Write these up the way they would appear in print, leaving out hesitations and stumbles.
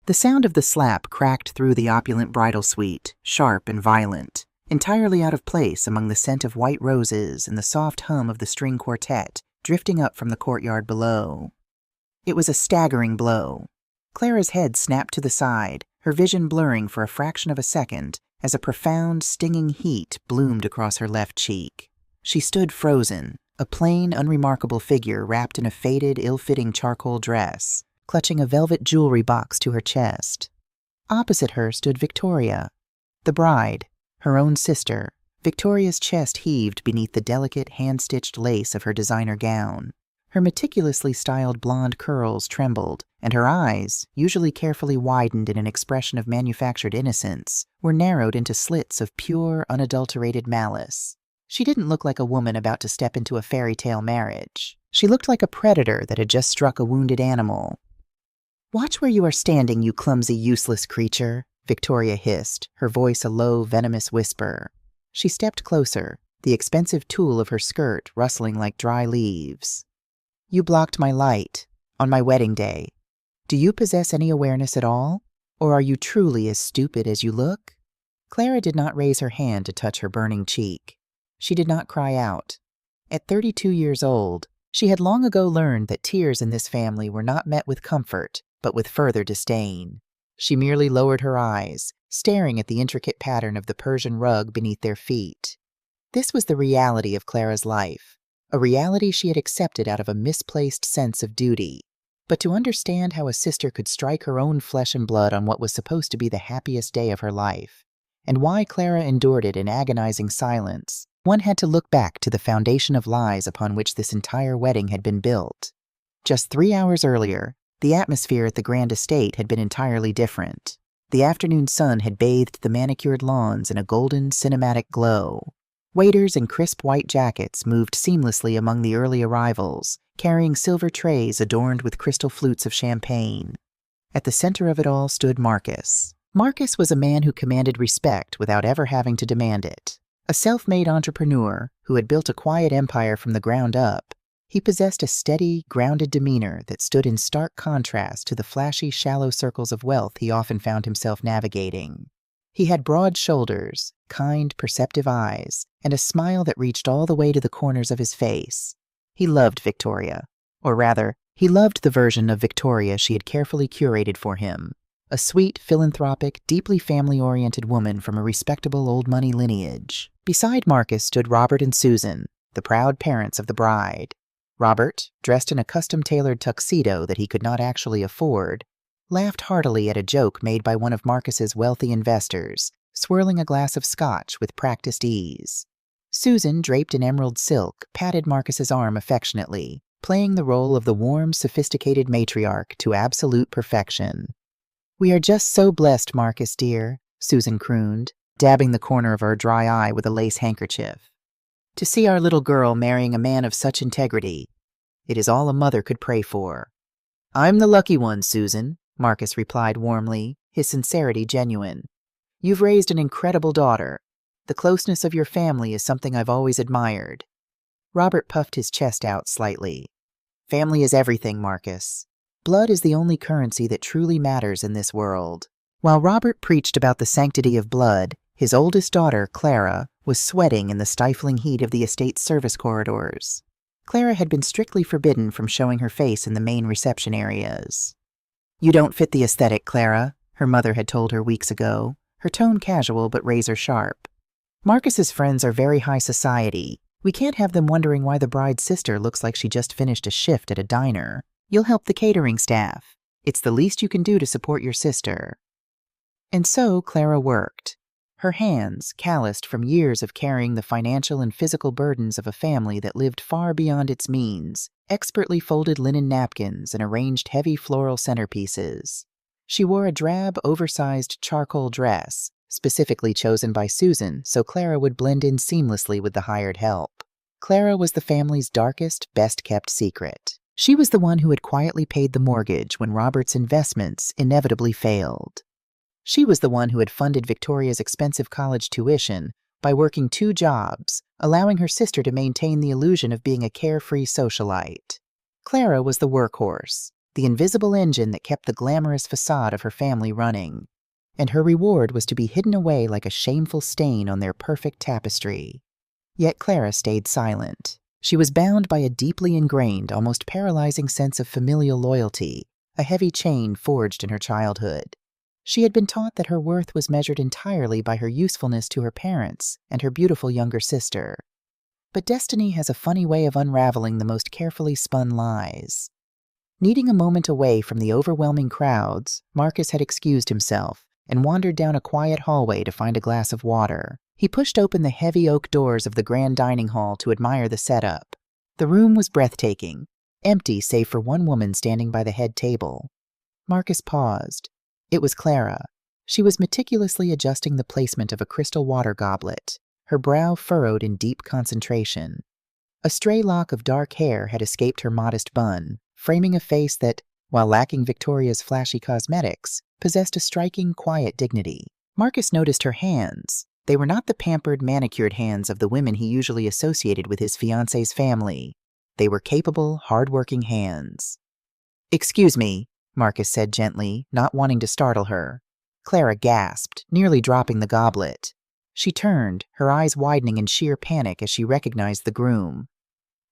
The sound of the slap cracked through the opulent bridal suite, sharp and violent, entirely out of place among the scent of white roses and the soft hum of the string quartet drifting up from the courtyard below. It was a staggering blow. Clara's head snapped to the side, her vision blurring for a fraction of a second as a profound, stinging heat bloomed across her left cheek. She stood frozen, a plain, unremarkable figure wrapped in a faded, ill-fitting charcoal dress, clutching a velvet jewelry box to her chest. Opposite her stood Victoria, the bride, her own sister. Victoria's chest heaved beneath the delicate, hand-stitched lace of her designer gown. Her meticulously styled blonde curls trembled, and her eyes, usually carefully widened in an expression of manufactured innocence, were narrowed into slits of pure, unadulterated malice. She didn't look like a woman about to step into a fairy tale marriage. She looked like a predator that had just struck a wounded animal. "Watch where you are standing, you clumsy, useless creature," Victoria hissed, her voice a low, venomous whisper. She stepped closer, the expensive tulle of her skirt rustling like dry leaves. "You blocked my light, on my wedding day. Do you possess any awareness at all? Or are you truly as stupid as you look?" Clara did not raise her hand to touch her burning cheek. She did not cry out. At 32 years old, she had long ago learned that tears in this family were not met with comfort, but with further disdain. She merely lowered her eyes, staring at the intricate pattern of the Persian rug beneath their feet. This was the reality of Clara's life, a reality she had accepted out of a misplaced sense of duty. But to understand how a sister could strike her own flesh and blood on what was supposed to be the happiest day of her life, and why Clara endured it in agonizing silence, one had to look back to the foundation of lies upon which this entire wedding had been built. Just 3 hours earlier, the atmosphere at the grand estate had been entirely different. The afternoon sun had bathed the manicured lawns in a golden, cinematic glow. Waiters in crisp white jackets moved seamlessly among the early arrivals, carrying silver trays adorned with crystal flutes of champagne. At the center of it all stood Marcus. Marcus was a man who commanded respect without ever having to demand it. A self-made entrepreneur who had built a quiet empire from the ground up, he possessed a steady, grounded demeanor that stood in stark contrast to the flashy, shallow circles of wealth he often found himself navigating. He had broad shoulders, kind, perceptive eyes, and a smile that reached all the way to the corners of his face. He loved Victoria, or rather, he loved the version of Victoria she had carefully curated for him. A sweet, philanthropic, deeply family-oriented woman from a respectable old-money lineage. Beside Marcus stood Robert and Susan, the proud parents of the bride. Robert, dressed in a custom-tailored tuxedo that he could not actually afford, laughed heartily at a joke made by one of Marcus's wealthy investors, swirling a glass of scotch with practiced ease. Susan, draped in emerald silk, patted Marcus's arm affectionately, playing the role of the warm, sophisticated matriarch to absolute perfection. "We are just so blessed, Marcus, dear," Susan crooned, dabbing the corner of her dry eye with a lace handkerchief. "To see our little girl marrying a man of such integrity. It is all a mother could pray for." "I'm the lucky one, Susan," Marcus replied warmly, his sincerity genuine. "You've raised an incredible daughter. The closeness of your family is something I've always admired." Robert puffed his chest out slightly. "Family is everything, Marcus. Blood is the only currency that truly matters in this world." While Robert preached about the sanctity of blood, his oldest daughter, Clara, was sweating in the stifling heat of the estate's service corridors. Clara had been strictly forbidden from showing her face in the main reception areas. "You don't fit the aesthetic, Clara," her mother had told her weeks ago, her tone casual but razor sharp. "Marcus's friends are very high society. We can't have them wondering why the bride's sister looks like she just finished a shift at a diner. You'll help the catering staff. It's the least you can do to support your sister." And so Clara worked. Her hands, calloused from years of carrying the financial and physical burdens of a family that lived far beyond its means, expertly folded linen napkins and arranged heavy floral centerpieces. She wore a drab, oversized charcoal dress, specifically chosen by Susan so Clara would blend in seamlessly with the hired help. Clara was the family's darkest, best-kept secret. She was the one who had quietly paid the mortgage when Robert's investments inevitably failed. She was the one who had funded Victoria's expensive college tuition by working 2 jobs, allowing her sister to maintain the illusion of being a carefree socialite. Clara was the workhorse, the invisible engine that kept the glamorous facade of her family running. And her reward was to be hidden away like a shameful stain on their perfect tapestry. Yet Clara stayed silent. She was bound by a deeply ingrained, almost paralyzing sense of familial loyalty, a heavy chain forged in her childhood. She had been taught that her worth was measured entirely by her usefulness to her parents and her beautiful younger sister. But destiny has a funny way of unraveling the most carefully spun lies. Needing a moment away from the overwhelming crowds, Marcus had excused himself and wandered down a quiet hallway to find a glass of water. He pushed open the heavy oak doors of the grand dining hall to admire the setup. The room was breathtaking, empty save for one woman standing by the head table. Marcus paused. It was Clara. She was meticulously adjusting the placement of a crystal water goblet, her brow furrowed in deep concentration. A stray lock of dark hair had escaped her modest bun, framing a face that, while lacking Victoria's flashy cosmetics, possessed a striking, quiet dignity. Marcus noticed her hands. They were not the pampered, manicured hands of the women he usually associated with his fiancée's family. They were capable, hard-working hands. "Excuse me," Marcus said gently, not wanting to startle her. Clara gasped, nearly dropping the goblet. She turned, her eyes widening in sheer panic as she recognized the groom.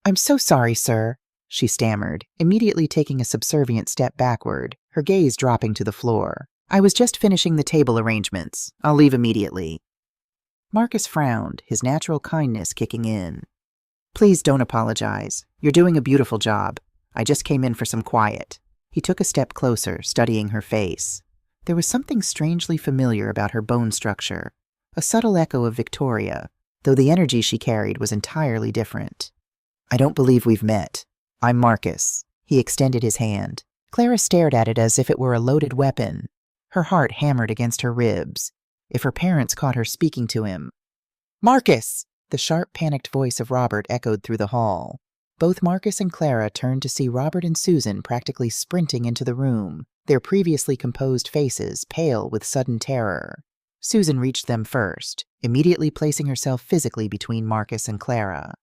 "I'm so sorry, sir," she stammered, immediately taking a subservient step backward, her gaze dropping to the floor. "I was just finishing the table arrangements. I'll leave immediately." Marcus frowned, his natural kindness kicking in. "Please don't apologize. You're doing a beautiful job. I just came in for some quiet." He took a step closer, studying her face. There was something strangely familiar about her bone structure, a subtle echo of Victoria, though the energy she carried was entirely different. "I don't believe we've met. I'm Marcus." He extended his hand. Clara stared at it as if it were a loaded weapon. Her heart hammered against her ribs. If her parents caught her speaking to him. "Marcus!" The sharp, panicked voice of Robert echoed through the hall. Both Marcus and Clara turned to see Robert and Susan practically sprinting into the room, their previously composed faces pale with sudden terror. Susan reached them first, immediately placing herself physically between Marcus and Clara.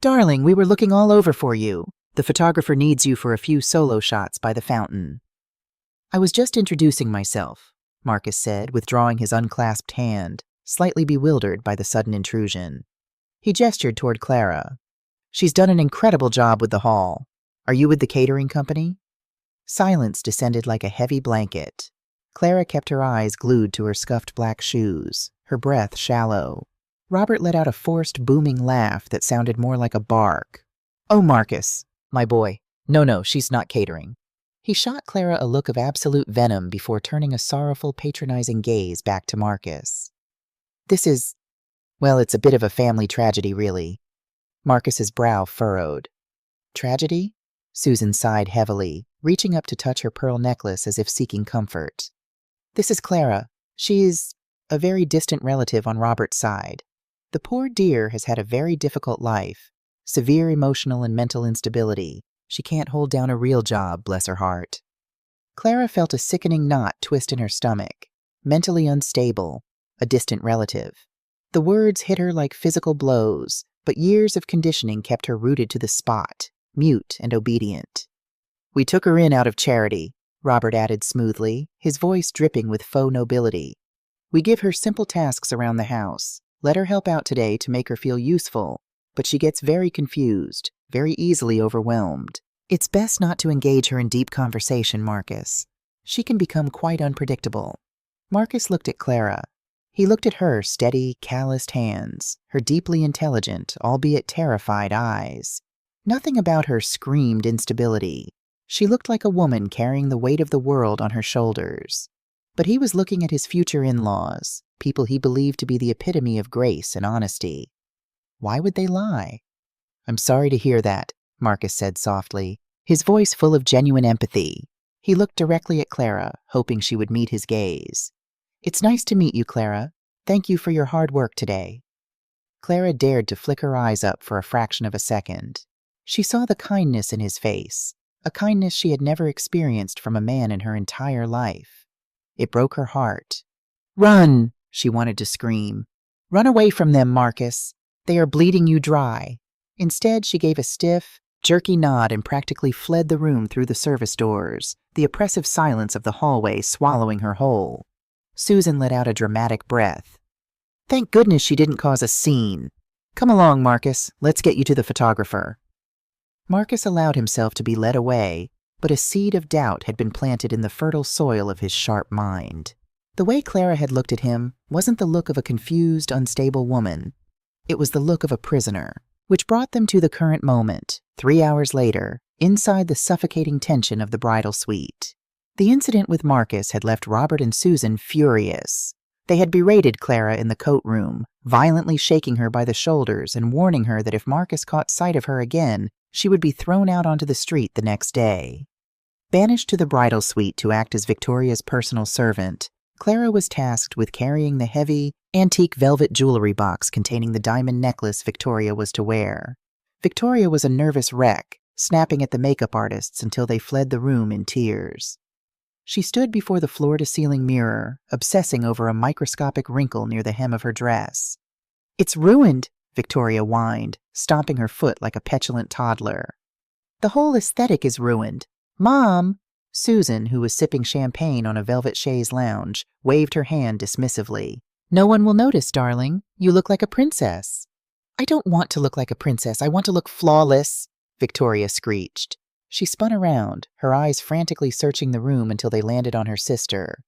"Darling, we were looking all over for you. The photographer needs you for a few solo shots by the fountain." "I was just introducing myself," Marcus said, withdrawing his unclasped hand, slightly bewildered by the sudden intrusion. He gestured toward Clara. "She's done an incredible job with the hall. Are you with the catering company?" Silence descended like a heavy blanket. Clara kept her eyes glued to her scuffed black shoes, her breath shallow. Robert let out a forced, booming laugh that sounded more like a bark. "Oh, Marcus, my boy. No, she's not catering." He shot Clara a look of absolute venom before turning a sorrowful, patronizing gaze back to Marcus. "This is, well, it's a bit of a family tragedy, really." Marcus's brow furrowed. "Tragedy?" Susan sighed heavily, reaching up to touch her pearl necklace as if seeking comfort. "This is Clara. She's a very distant relative on Robert's side. The poor dear has had a very difficult life, severe emotional and mental instability. She can't hold down a real job, bless her heart." Clara felt a sickening knot twist in her stomach. Mentally unstable, a distant relative. The words hit her like physical blows, but years of conditioning kept her rooted to the spot, mute and obedient. "We took her in out of charity," Robert added smoothly, his voice dripping with faux nobility. "We give her simple tasks around the house, let her help out today to make her feel useful, but she gets very confused, very easily overwhelmed. It's best not to engage her in deep conversation, Marcus. She can become quite unpredictable." Marcus looked at Clara. He looked at her steady, calloused hands, her deeply intelligent, albeit terrified eyes. Nothing about her screamed instability. She looked like a woman carrying the weight of the world on her shoulders. But he was looking at his future in-laws, people he believed to be the epitome of grace and honesty. Why would they lie? "I'm sorry to hear that," Marcus said softly, his voice full of genuine empathy. He looked directly at Clara, hoping she would meet his gaze. "It's nice to meet you, Clara. Thank you for your hard work today." Clara dared to flick her eyes up for a fraction of a second. She saw the kindness in his face, a kindness she had never experienced from a man in her entire life. It broke her heart. "Run!" she wanted to scream. "Run away from them, Marcus. They are bleeding you dry." Instead, she gave a stiff, jerky nod and practically fled the room through the service doors, the oppressive silence of the hallway swallowing her whole. Susan let out a dramatic breath. Thank goodness she didn't cause a scene. Come along, Marcus. Let's get you to the photographer. Marcus allowed himself to be led away, but a seed of doubt had been planted in the fertile soil of his sharp mind. The way Clara had looked at him wasn't the look of a confused, unstable woman. It was the look of a prisoner, which brought them to the current moment, 3 hours later, inside the suffocating tension of the bridal suite. The incident with Marcus had left Robert and Susan furious. They had berated Clara in the coat room, violently shaking her by the shoulders and warning her that if Marcus caught sight of her again, she would be thrown out onto the street the next day. Banished to the bridal suite to act as Victoria's personal servant, Clara was tasked with carrying the heavy, antique velvet jewelry box containing the diamond necklace Victoria was to wear. Victoria was a nervous wreck, snapping at the makeup artists until they fled the room in tears. She stood before the floor-to-ceiling mirror, obsessing over a microscopic wrinkle near the hem of her dress. "It's ruined," Victoria whined, stomping her foot like a petulant toddler. "The whole aesthetic is ruined. Mom!" Susan, who was sipping champagne on a velvet chaise lounge, waved her hand dismissively. "No one will notice, darling. You look like a princess." "I don't want to look like a princess. I want to look flawless," Victoria screeched. She spun around, her eyes frantically searching the room until they landed on her sister.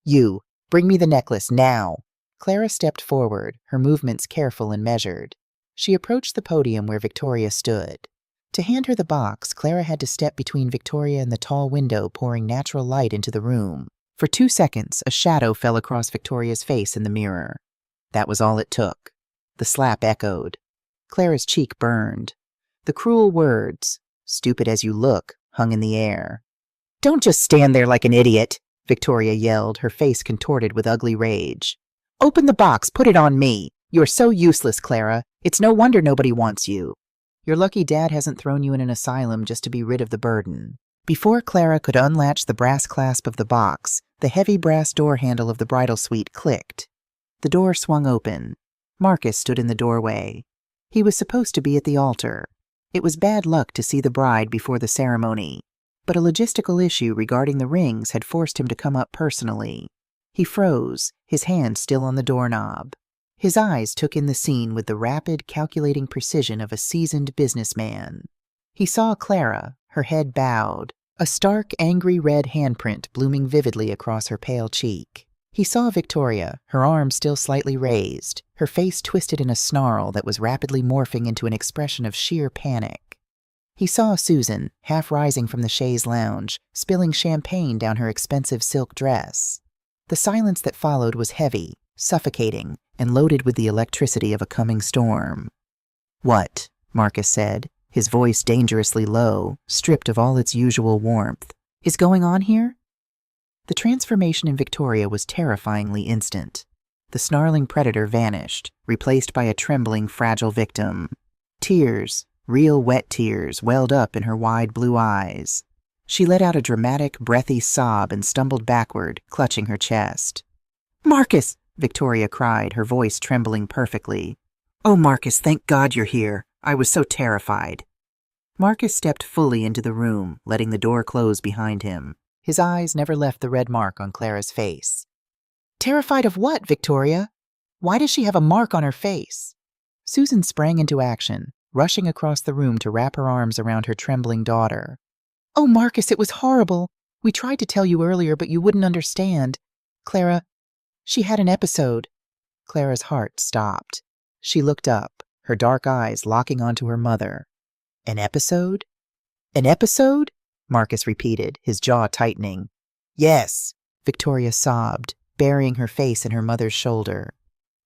"You, bring me the necklace, now!" Clara stepped forward, her movements careful and measured. She approached the podium where Victoria stood. To hand her the box, Clara had to step between Victoria and the tall window pouring natural light into the room. For 2 seconds, a shadow fell across Victoria's face in the mirror. That was all it took. The slap echoed. Clara's cheek burned. The cruel words, "Stupid as you look," hung in the air. "Don't just stand there like an idiot," Victoria yelled, her face contorted with ugly rage. "Open the box, put it on me. You're so useless, Clara. It's no wonder nobody wants you. You're lucky Dad hasn't thrown you in an asylum just to be rid of the burden." Before Clara could unlatch the brass clasp of the box, the heavy brass door handle of the bridal suite clicked. The door swung open. Marcus stood in the doorway. He was supposed to be at the altar. It was bad luck to see the bride before the ceremony, but a logistical issue regarding the rings had forced him to come up personally. He froze, his hand still on the doorknob. His eyes took in the scene with the rapid, calculating precision of a seasoned businessman. He saw Clara, her head bowed, a stark, angry red handprint blooming vividly across her pale cheek. He saw Victoria, her arm still slightly raised, her face twisted in a snarl that was rapidly morphing into an expression of sheer panic. He saw Susan, half rising from the chaise lounge, spilling champagne down her expensive silk dress. The silence that followed was heavy, suffocating, and loaded with the electricity of a coming storm. "What?" Marcus said, his voice dangerously low, stripped of all its usual warmth. "Is going on here?" The transformation in Victoria was terrifyingly instant. The snarling predator vanished, replaced by a trembling, fragile victim. Tears, real wet tears, welled up in her wide blue eyes. She let out a dramatic, breathy sob and stumbled backward, clutching her chest. "Marcus!" Victoria cried, her voice trembling perfectly. "Oh, Marcus, thank God you're here. I was so terrified." Marcus stepped fully into the room, letting the door close behind him. His eyes never left the red mark on Clara's face. "Terrified of what, Victoria? Why does she have a mark on her face?" Susan sprang into action, rushing across the room to wrap her arms around her trembling daughter. "Oh, Marcus, it was horrible. We tried to tell you earlier, but you wouldn't understand. Clara, she had an episode." Clara's heart stopped. She looked up, her dark eyes locking onto her mother. "An episode? An episode?" Marcus repeated, his jaw tightening. "Yes," Victoria sobbed, burying her face in her mother's shoulder.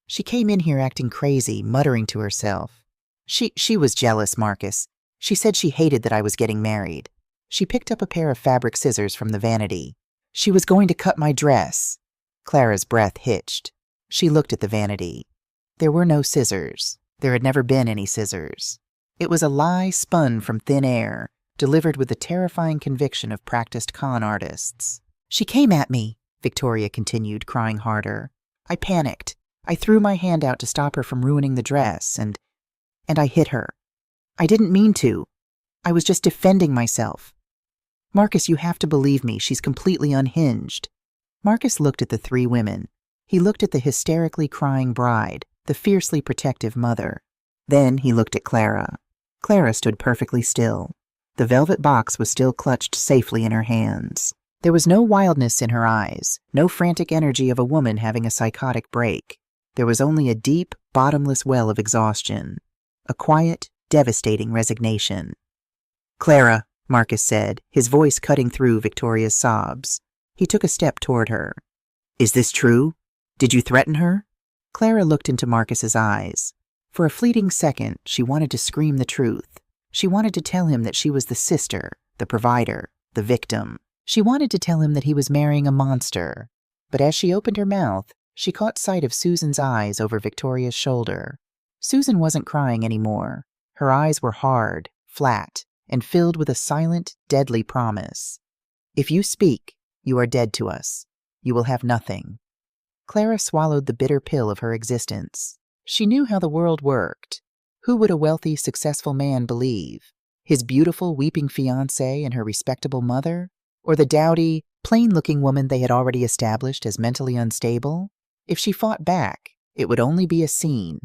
"She came in here acting crazy, muttering to herself. She was jealous, Marcus. She said she hated that I was getting married. She picked up a pair of fabric scissors from the vanity. She was going to cut my dress." Clara's breath hitched. She looked at the vanity. There were no scissors. There had never been any scissors. It was a lie spun from thin air, delivered with the terrifying conviction of practiced con artists. "She came at me," Victoria continued, crying harder. "I panicked. I threw my hand out to stop her from ruining the dress, and I hit her. I didn't mean to. I was just defending myself. Marcus, you have to believe me. She's completely unhinged. Marcus looked at the three women. He looked at the hysterically crying bride, the fiercely protective mother. Then he looked at Clara. Clara stood perfectly still. The velvet box was still clutched safely in her hands. There was no wildness in her eyes, no frantic energy of a woman having a psychotic break. There was only a deep, bottomless well of exhaustion, a quiet, devastating resignation. "Clara," Marcus said, his voice cutting through Victoria's sobs. He took a step toward her. "Is this true? Did you threaten her?" Clara looked into Marcus's eyes. For a fleeting second, she wanted to scream the truth. She wanted to tell him that she was the sister, the provider, the victim. She wanted to tell him that he was marrying a monster. But as she opened her mouth, she caught sight of Susan's eyes over Victoria's shoulder. Susan wasn't crying anymore. Her eyes were hard, flat, and filled with a silent, deadly promise. "If you speak, you are dead to us. You will have nothing." Clara swallowed the bitter pill of her existence. She knew how the world worked. Who would a wealthy, successful man believe? His beautiful, weeping fiancée and her respectable mother? Or the dowdy, plain-looking woman they had already established as mentally unstable? If she fought back, it would only be a scene.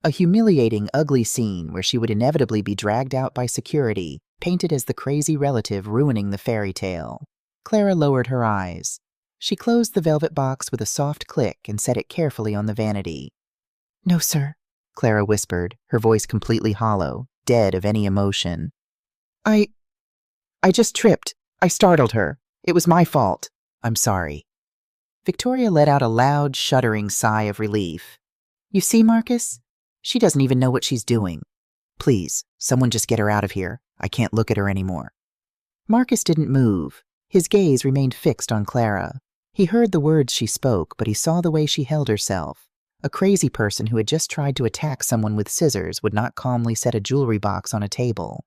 A humiliating, ugly scene where she would inevitably be dragged out by security, painted as the crazy relative ruining the fairy tale. Clara lowered her eyes. She closed the velvet box with a soft click and set it carefully on the vanity. "No, sir," Clara whispered, her voice completely hollow, dead of any emotion. I just tripped. I startled her. It was my fault. I'm sorry." Victoria let out a loud, shuddering sigh of relief. "You see, Marcus? She doesn't even know what she's doing. Please, someone just get her out of here. I can't look at her anymore." Marcus didn't move. His gaze remained fixed on Clara. He heard the words she spoke, but he saw the way she held herself. A crazy person who had just tried to attack someone with scissors would not calmly set a jewelry box on a table.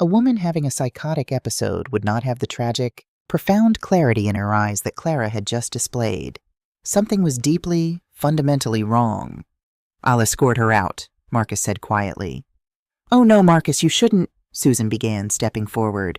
A woman having a psychotic episode would not have the tragic, profound clarity in her eyes that Clara had just displayed. Something was deeply, fundamentally wrong. "I'll escort her out," Marcus said quietly. "Oh no, Marcus, you shouldn't," Susan began, stepping forward.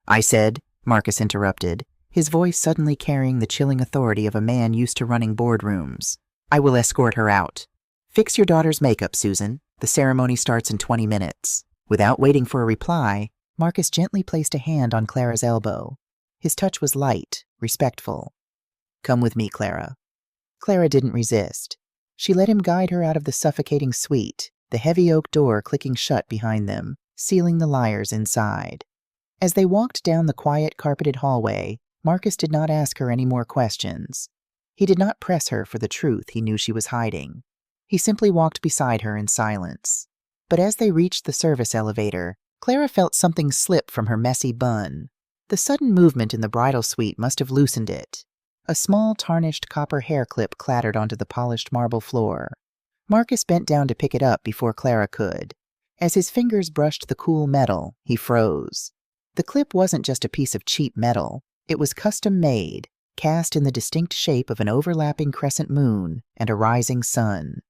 "I said," Marcus interrupted, his voice suddenly carrying the chilling authority of a man used to running boardrooms. "I will escort her out. Fix your daughter's makeup, Susan. The ceremony starts in 20 minutes. Without waiting for a reply, Marcus gently placed a hand on Clara's elbow. His touch was light, respectful. "Come with me, Clara." Clara didn't resist. She let him guide her out of the suffocating suite, the heavy oak door clicking shut behind them, sealing the liars inside. As they walked down the quiet, carpeted hallway, Marcus did not ask her any more questions. He did not press her for the truth he knew she was hiding. He simply walked beside her in silence. But as they reached the service elevator, Clara felt something slip from her messy bun. The sudden movement in the bridal suite must have loosened it. A small, tarnished copper hair clip clattered onto the polished marble floor. Marcus bent down to pick it up before Clara could. As his fingers brushed the cool metal, he froze. The clip wasn't just a piece of cheap metal. It was custom-made, cast in the distinct shape of an overlapping crescent moon and a rising sun.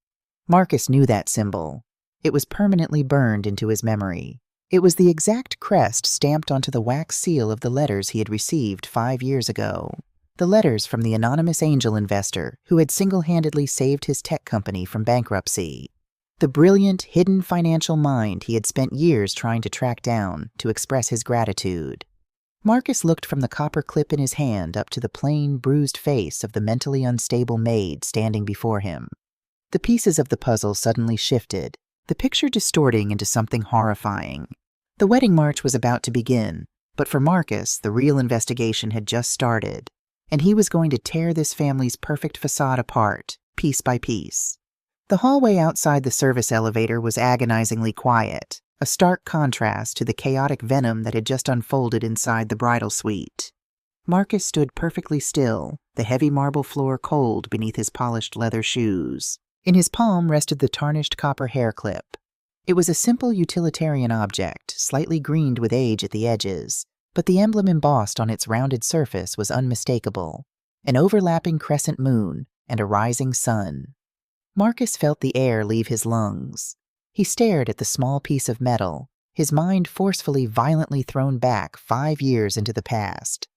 Marcus knew that symbol. It was permanently burned into his memory. It was the exact crest stamped onto the wax seal of the letters he had received 5 years ago. The letters from the anonymous angel investor who had single-handedly saved his tech company from bankruptcy. The brilliant, hidden financial mind he had spent years trying to track down to express his gratitude. Marcus looked from the copper clip in his hand up to the plain, bruised face of the mentally unstable maid standing before him. The pieces of the puzzle suddenly shifted, the picture distorting into something horrifying. The wedding march was about to begin, but for Marcus, the real investigation had just started, and he was going to tear this family's perfect facade apart, piece by piece. The hallway outside the service elevator was agonizingly quiet, a stark contrast to the chaotic venom that had just unfolded inside the bridal suite. Marcus stood perfectly still, the heavy marble floor cold beneath his polished leather shoes. In his palm rested the tarnished copper hair clip. It was a simple utilitarian object, slightly greened with age at the edges, but the emblem embossed on its rounded surface was unmistakable, an overlapping crescent moon and a rising sun. Marcus felt the air leave his lungs. He stared at the small piece of metal, his mind forcefully violently thrown back 5 years into the past.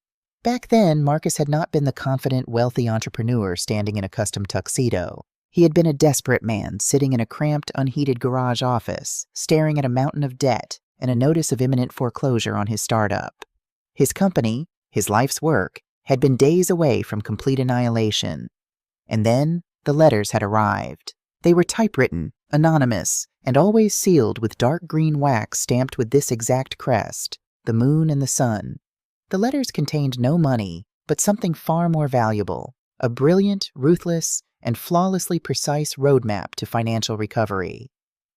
Back then, Marcus had not been the confident, wealthy entrepreneur standing in a custom tuxedo. He had been a desperate man sitting in a cramped, unheated garage office, staring at a mountain of debt and a notice of imminent foreclosure on his startup. His company, his life's work, had been days away from complete annihilation. And then the letters had arrived. They were typewritten, anonymous, and always sealed with dark green wax stamped with this exact crest, the moon and the sun. The letters contained no money, but something far more valuable, a brilliant, ruthless, and flawlessly precise roadmap to financial recovery.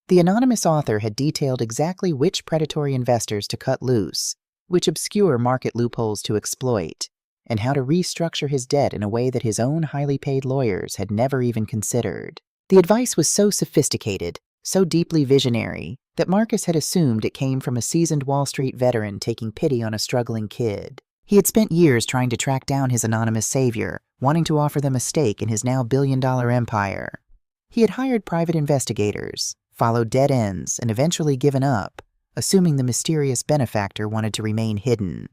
The anonymous author had detailed exactly which predatory investors to cut loose, which obscure market loopholes to exploit, and how to restructure his debt in a way that his own highly paid lawyers had never even considered. The advice was so sophisticated, so deeply visionary, that Marcus had assumed it came from a seasoned Wall Street veteran taking pity on a struggling kid. He had spent years trying to track down his anonymous savior, wanting to offer them a stake in his now billion-dollar empire. He had hired private investigators, followed dead ends, and eventually given up, assuming the mysterious benefactor wanted to remain hidden.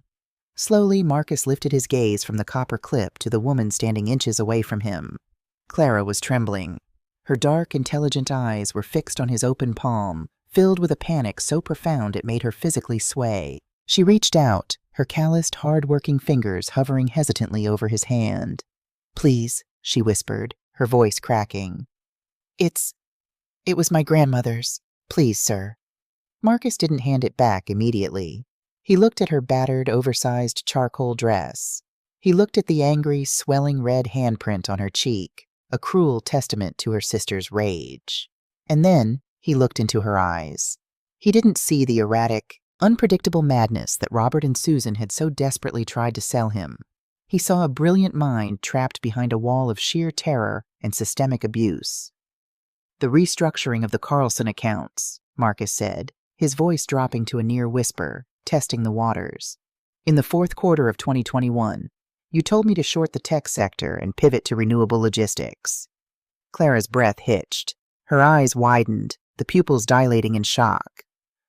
Slowly, Marcus lifted his gaze from the copper clip to the woman standing inches away from him. Clara was trembling. Her dark, intelligent eyes were fixed on his open palm, filled with a panic so profound it made her physically sway. She reached out, her calloused, hard-working fingers hovering hesitantly over his hand. "Please," she whispered, her voice cracking. It was my grandmother's. Please, sir." Marcus didn't hand it back immediately. He looked at her battered, oversized charcoal dress. He looked at the angry, swelling red handprint on her cheek, a cruel testament to her sister's rage. And then he looked into her eyes. He didn't see the erratic, unpredictable madness that Robert and Susan had so desperately tried to sell him. He saw a brilliant mind trapped behind a wall of sheer terror and systemic abuse. "The restructuring of the Carlson accounts," Marcus said, his voice dropping to a near whisper, testing the waters. "In the fourth quarter of 2021, you told me to short the tech sector and pivot to renewable logistics." Clara's breath hitched. Her eyes widened, the pupils dilating in shock.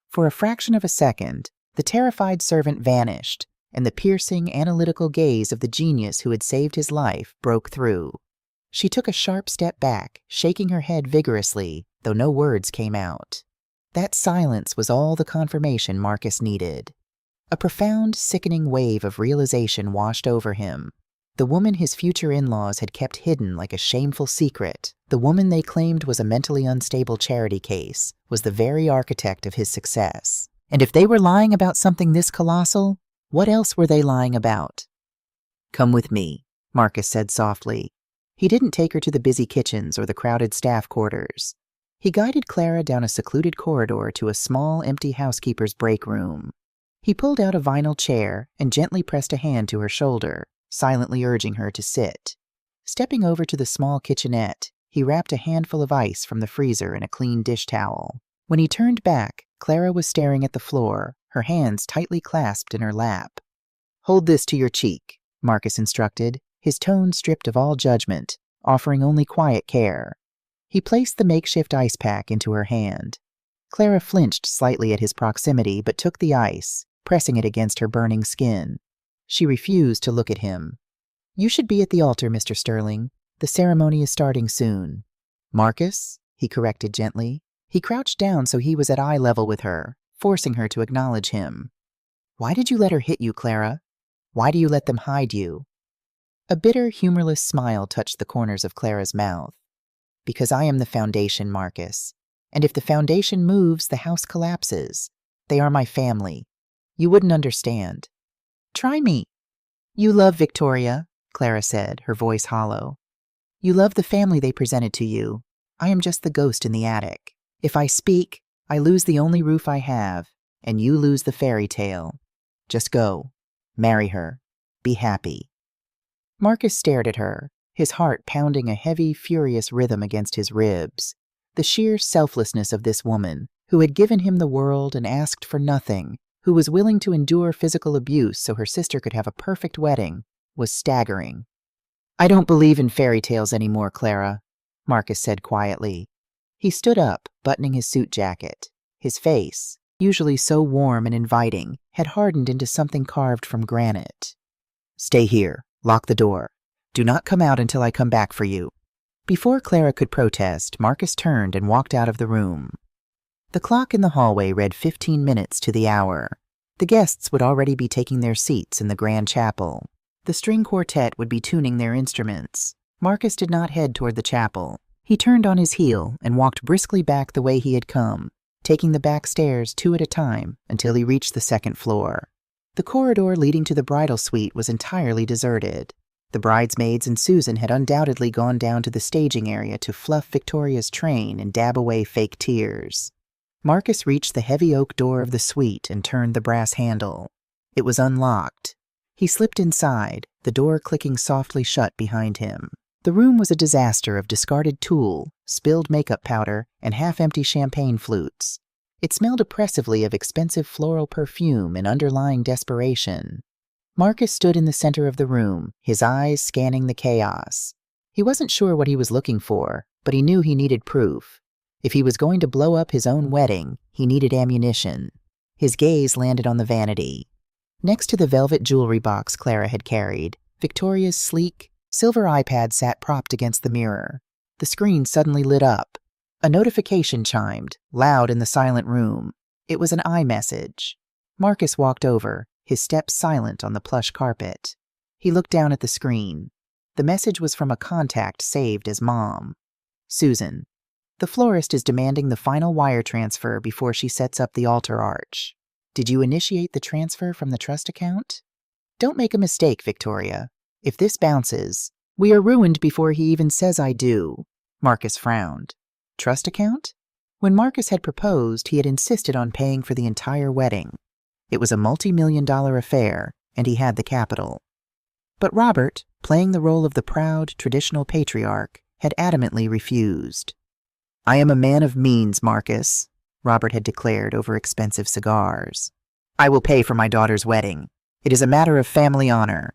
For a fraction of a second, the terrified servant vanished, and the piercing, analytical gaze of the genius who had saved his life broke through. She took a sharp step back, shaking her head vigorously, though no words came out. That silence was all the confirmation Marcus needed. A profound, sickening wave of realization washed over him. The woman his future in-laws had kept hidden like a shameful secret, the woman they claimed was a mentally unstable charity case, was the very architect of his success. And if they were lying about something this colossal, what else were they lying about? "Come with me," Marcus said softly. He didn't take her to the busy kitchens or the crowded staff quarters. He guided Clara down a secluded corridor to a small, empty housekeeper's break room. He pulled out a vinyl chair and gently pressed a hand to her shoulder, silently urging her to sit. Stepping over to the small kitchenette, he wrapped a handful of ice from the freezer in a clean dish towel. When he turned back, Clara was staring at the floor, her hands tightly clasped in her lap. "Hold this to your cheek," Marcus instructed, his tone stripped of all judgment, offering only quiet care. He placed the makeshift ice pack into her hand. Clara flinched slightly at his proximity but took the ice, pressing it against her burning skin. She refused to look at him. "You should be at the altar, Mr. Sterling. The ceremony is starting soon." "Marcus?" he corrected gently. He crouched down so he was at eye level with her, forcing her to acknowledge him. "Why did you let her hit you, Clara? Why do you let them hide you?" A bitter, humorless smile touched the corners of Clara's mouth. "Because I am the foundation, Marcus. And if the foundation moves, the house collapses. They are my family. You wouldn't understand." "Try me." "You love Victoria," Clara said, her voice hollow. "You love the family they presented to you. I am just the ghost in the attic. If I speak, I lose the only roof I have, and you lose the fairy tale. Just go. Marry her. Be happy." Marcus stared at her, his heart pounding a heavy, furious rhythm against his ribs. The sheer selflessness of this woman, who had given him the world and asked for nothing, who was willing to endure physical abuse so her sister could have a perfect wedding, was staggering. "I don't believe in fairy tales anymore, Clara," Marcus said quietly. He stood up, buttoning his suit jacket. His face, usually so warm and inviting, had hardened into something carved from granite. "Stay here. Lock the door. Do not come out until I come back for you." Before Clara could protest, Marcus turned and walked out of the room. The clock in the hallway read 15 minutes to the hour. The guests would already be taking their seats in the grand chapel. The string quartet would be tuning their instruments. Marcus did not head toward the chapel. He turned on his heel and walked briskly back the way he had come, taking the back stairs 2 at a time until he reached the second floor. The corridor leading to the bridal suite was entirely deserted. The bridesmaids and Susan had undoubtedly gone down to the staging area to fluff Victoria's train and dab away fake tears. Marcus reached the heavy oak door of the suite and turned the brass handle. It was unlocked. He slipped inside, the door clicking softly shut behind him. The room was a disaster of discarded tulle, spilled makeup powder, and half-empty champagne flutes. It smelled oppressively of expensive floral perfume and underlying desperation. Marcus stood in the center of the room, his eyes scanning the chaos. He wasn't sure what he was looking for, but he knew he needed proof. If he was going to blow up his own wedding, he needed ammunition. His gaze landed on the vanity. Next to the velvet jewelry box Clara had carried, Victoria's sleek, silver iPad sat propped against the mirror. The screen suddenly lit up. A notification chimed, loud in the silent room. It was an iMessage. Marcus walked over, his steps silent on the plush carpet. He looked down at the screen. The message was from a contact saved as Mom. "Susan, the florist is demanding the final wire transfer before she sets up the altar arch. Did you initiate the transfer from the trust account? Don't make a mistake, Victoria. If this bounces, we are ruined before he even says I do." Marcus frowned. Trust account? When Marcus had proposed, he had insisted on paying for the entire wedding. It was a multi-million-dollar affair, and he had the capital. But Robert, playing the role of the proud, traditional patriarch, had adamantly refused. "I am a man of means, Marcus," Robert had declared over expensive cigars. "I will pay for my daughter's wedding. It is a matter of family honor."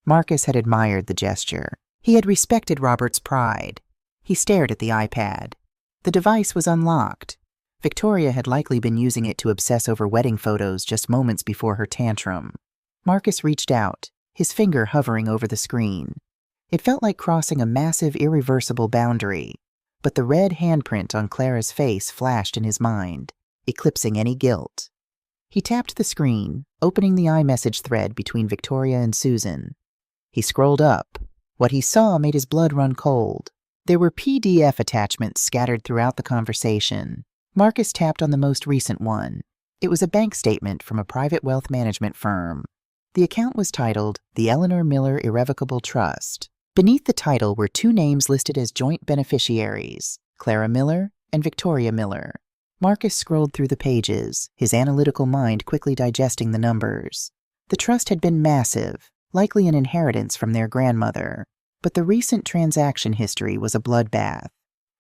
Marcus had admired the gesture. He had respected Robert's pride. He stared at the iPad. The device was unlocked. Victoria had likely been using it to obsess over wedding photos just moments before her tantrum. Marcus reached out, his finger hovering over the screen. It felt like crossing a massive, irreversible boundary, but the red handprint on Clara's face flashed in his mind, eclipsing any guilt. He tapped the screen, opening the iMessage thread between Victoria and Susan. He scrolled up. What he saw made his blood run cold. There were PDF attachments scattered throughout the conversation. Marcus tapped on the most recent one. It was a bank statement from a private wealth management firm. The account was titled The Eleanor Miller Irrevocable Trust. Beneath the title were 2 names listed as joint beneficiaries, Clara Miller and Victoria Miller. Marcus scrolled through the pages, his analytical mind quickly digesting the numbers. The trust had been massive, likely an inheritance from their grandmother. But the recent transaction history was a bloodbath.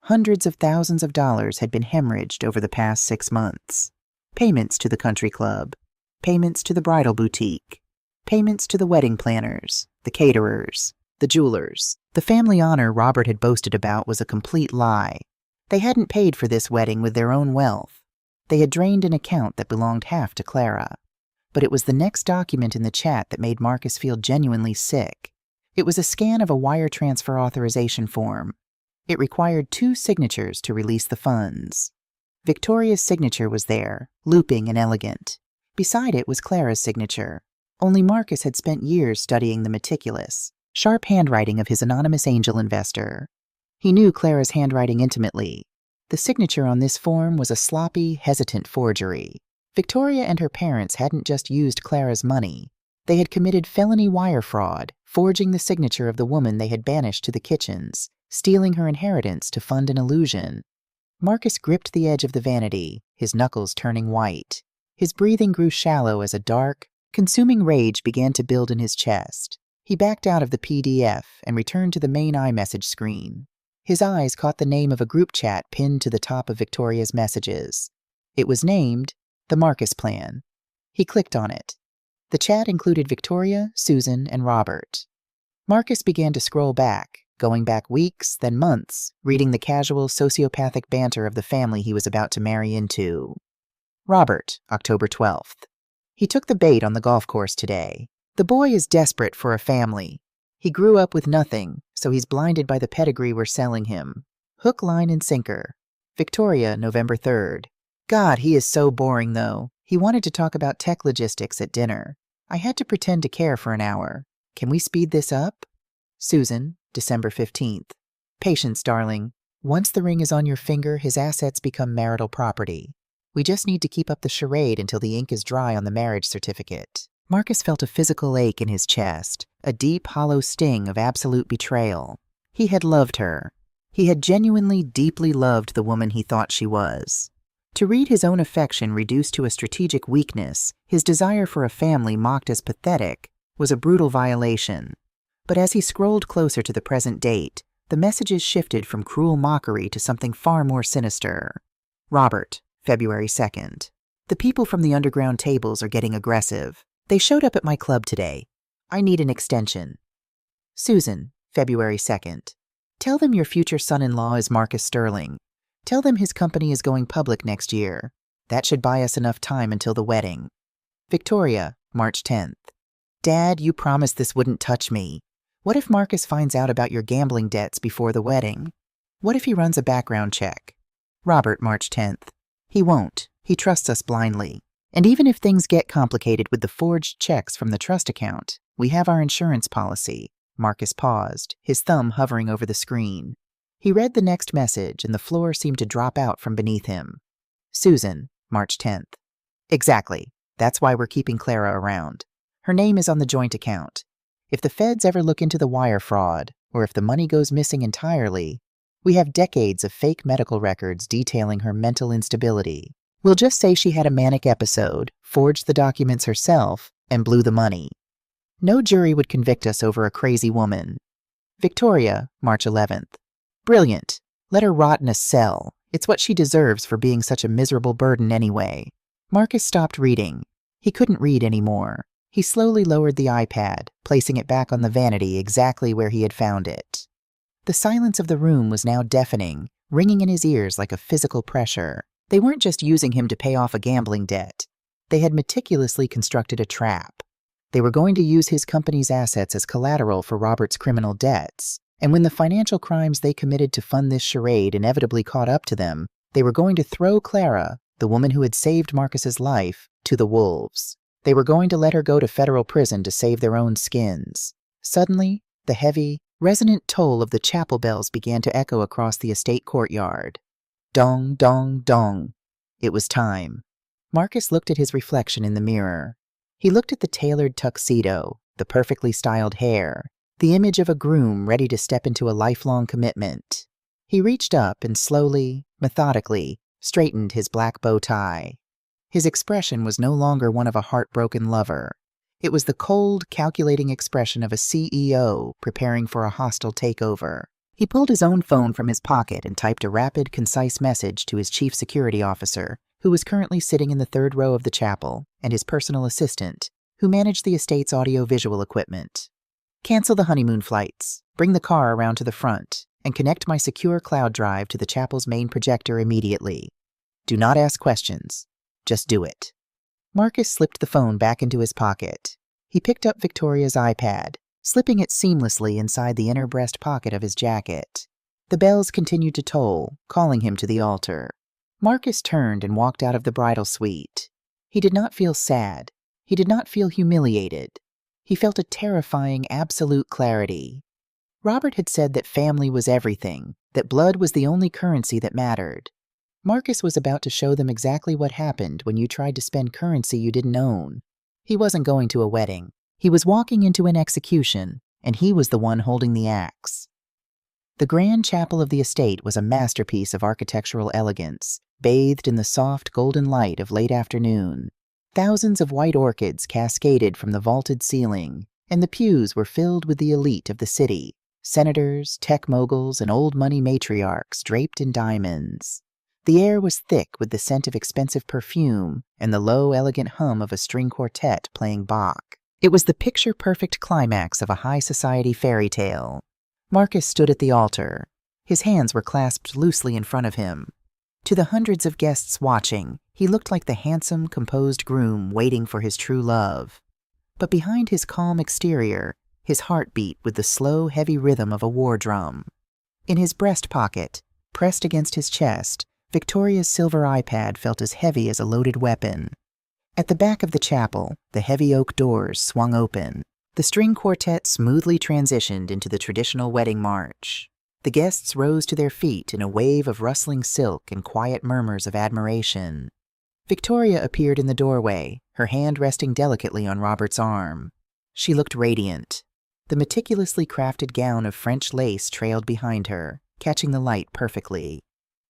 Hundreds of thousands of dollars had been hemorrhaged over the past 6 months. Payments to the country club, payments to the bridal boutique, payments to the wedding planners, the caterers, the jewelers. The family honor Robert had boasted about was a complete lie. They hadn't paid for this wedding with their own wealth. They had drained an account that belonged half to Clara. But it was the next document in the chat that made Marcus feel genuinely sick. It was a scan of a wire transfer authorization form. It required 2 signatures to release the funds. Victoria's signature was there, looping and elegant. Beside it was Clara's signature. Only Marcus had spent years studying the meticulous, sharp handwriting of his anonymous angel investor. He knew Clara's handwriting intimately. The signature on this form was a sloppy, hesitant forgery. Victoria and her parents hadn't just used Clara's money. They had committed felony wire fraud, forging the signature of the woman they had banished to the kitchens, stealing her inheritance to fund an illusion. Marcus gripped the edge of the vanity, his knuckles turning white. His breathing grew shallow as a dark, consuming rage began to build in his chest. He backed out of the PDF and returned to the main iMessage screen. His eyes caught the name of a group chat pinned to the top of Victoria's messages. It was named The Marcus Plan. He clicked on it. The chat included Victoria, Susan, and Robert. Marcus began to scroll back, going back weeks, then months, reading the casual sociopathic banter of the family he was about to marry into. Robert, October 12th. He took the bait on the golf course today. The boy is desperate for a family. He grew up with nothing, so he's blinded by the pedigree we're selling him. Hook, line, and sinker. Victoria, November 3rd. God, he is so boring, though. He wanted to talk about tech logistics at dinner. I had to pretend to care for an hour. Can we speed this up? Susan, December 15th. Patience, darling. Once the ring is on your finger, his assets become marital property. We just need to keep up the charade until the ink is dry on the marriage certificate. Marcus felt a physical ache in his chest, a deep, hollow sting of absolute betrayal. He had loved her. He had genuinely, deeply loved the woman he thought she was. To read his own affection reduced to a strategic weakness, his desire for a family mocked as pathetic, was a brutal violation. But as he scrolled closer to the present date, the messages shifted from cruel mockery to something far more sinister. Robert, February 2nd. The people from the underground tables are getting aggressive. They showed up at my club today. I need an extension. Susan, February 2nd. Tell them your future son-in-law is Marcus Sterling. Tell them his company is going public next year. That should buy us enough time until the wedding. Victoria, March 10th. Dad, you promised this wouldn't touch me. What if Marcus finds out about your gambling debts before the wedding? What if he runs a background check? Robert, March 10th. He won't. He trusts us blindly. And even if things get complicated with the forged checks from the trust account, we have our insurance policy. Marcus paused, his thumb hovering over the screen. He read the next message, and the floor seemed to drop out from beneath him. Susan, March 10th. Exactly. That's why we're keeping Clara around. Her name is on the joint account. If the feds ever look into the wire fraud, or if the money goes missing entirely, we have decades of fake medical records detailing her mental instability. We'll just say she had a manic episode, forged the documents herself, and blew the money. No jury would convict us over a crazy woman. Victoria, March 11th. Brilliant. Let her rot in a cell. It's what she deserves for being such a miserable burden anyway. Marcus stopped reading. He couldn't read anymore. He slowly lowered the iPad, placing it back on the vanity exactly where he had found it. The silence of the room was now deafening, ringing in his ears like a physical pressure. They weren't just using him to pay off a gambling debt. They had meticulously constructed a trap. They were going to use his company's assets as collateral for Robert's criminal debts. And when the financial crimes they committed to fund this charade inevitably caught up to them, they were going to throw Clara, the woman who had saved Marcus's life, to the wolves. They were going to let her go to federal prison to save their own skins. Suddenly, the heavy, resonant toll of the chapel bells began to echo across the estate courtyard. Dong, dong, dong. It was time. Marcus looked at his reflection in the mirror. He looked at the tailored tuxedo, the perfectly styled hair, the image of a groom ready to step into a lifelong commitment. He reached up and slowly, methodically, straightened his black bow tie. His expression was no longer one of a heartbroken lover. It was the cold, calculating expression of a CEO preparing for a hostile takeover. He pulled his own phone from his pocket and typed a rapid, concise message to his chief security officer, who was currently sitting in the third row of the chapel, and his personal assistant, who managed the estate's audio-visual equipment. Cancel the honeymoon flights, bring the car around to the front, and connect my secure cloud drive to the chapel's main projector immediately. Do not ask questions. Just do it. Marcus slipped the phone back into his pocket. He picked up Victoria's iPad, slipping it seamlessly inside the inner breast pocket of his jacket. The bells continued to toll, calling him to the altar. Marcus turned and walked out of the bridal suite. He did not feel sad. He did not feel humiliated. He felt a terrifying, absolute clarity. Robert had said that family was everything, that blood was the only currency that mattered. Marcus was about to show them exactly what happened when you tried to spend currency you didn't own. He wasn't going to a wedding. He was walking into an execution, and he was the one holding the axe. The grand chapel of the estate was a masterpiece of architectural elegance, bathed in the soft golden light of late afternoon. Thousands of white orchids cascaded from the vaulted ceiling, and the pews were filled with the elite of the city, senators, tech moguls, and old money matriarchs draped in diamonds. The air was thick with the scent of expensive perfume and the low, elegant hum of a string quartet playing Bach. It was the picture-perfect climax of a high society fairy tale. Marcus stood at the altar. His hands were clasped loosely in front of him. To the hundreds of guests watching, he looked like the handsome, composed groom waiting for his true love. But behind his calm exterior, his heart beat with the slow, heavy rhythm of a war drum. In his breast pocket, pressed against his chest, Victoria's silver iPad felt as heavy as a loaded weapon. At the back of the chapel, the heavy oak doors swung open. The string quartet smoothly transitioned into the traditional wedding march. The guests rose to their feet in a wave of rustling silk and quiet murmurs of admiration. Victoria appeared in the doorway, her hand resting delicately on Robert's arm. She looked radiant. The meticulously crafted gown of French lace trailed behind her, catching the light perfectly.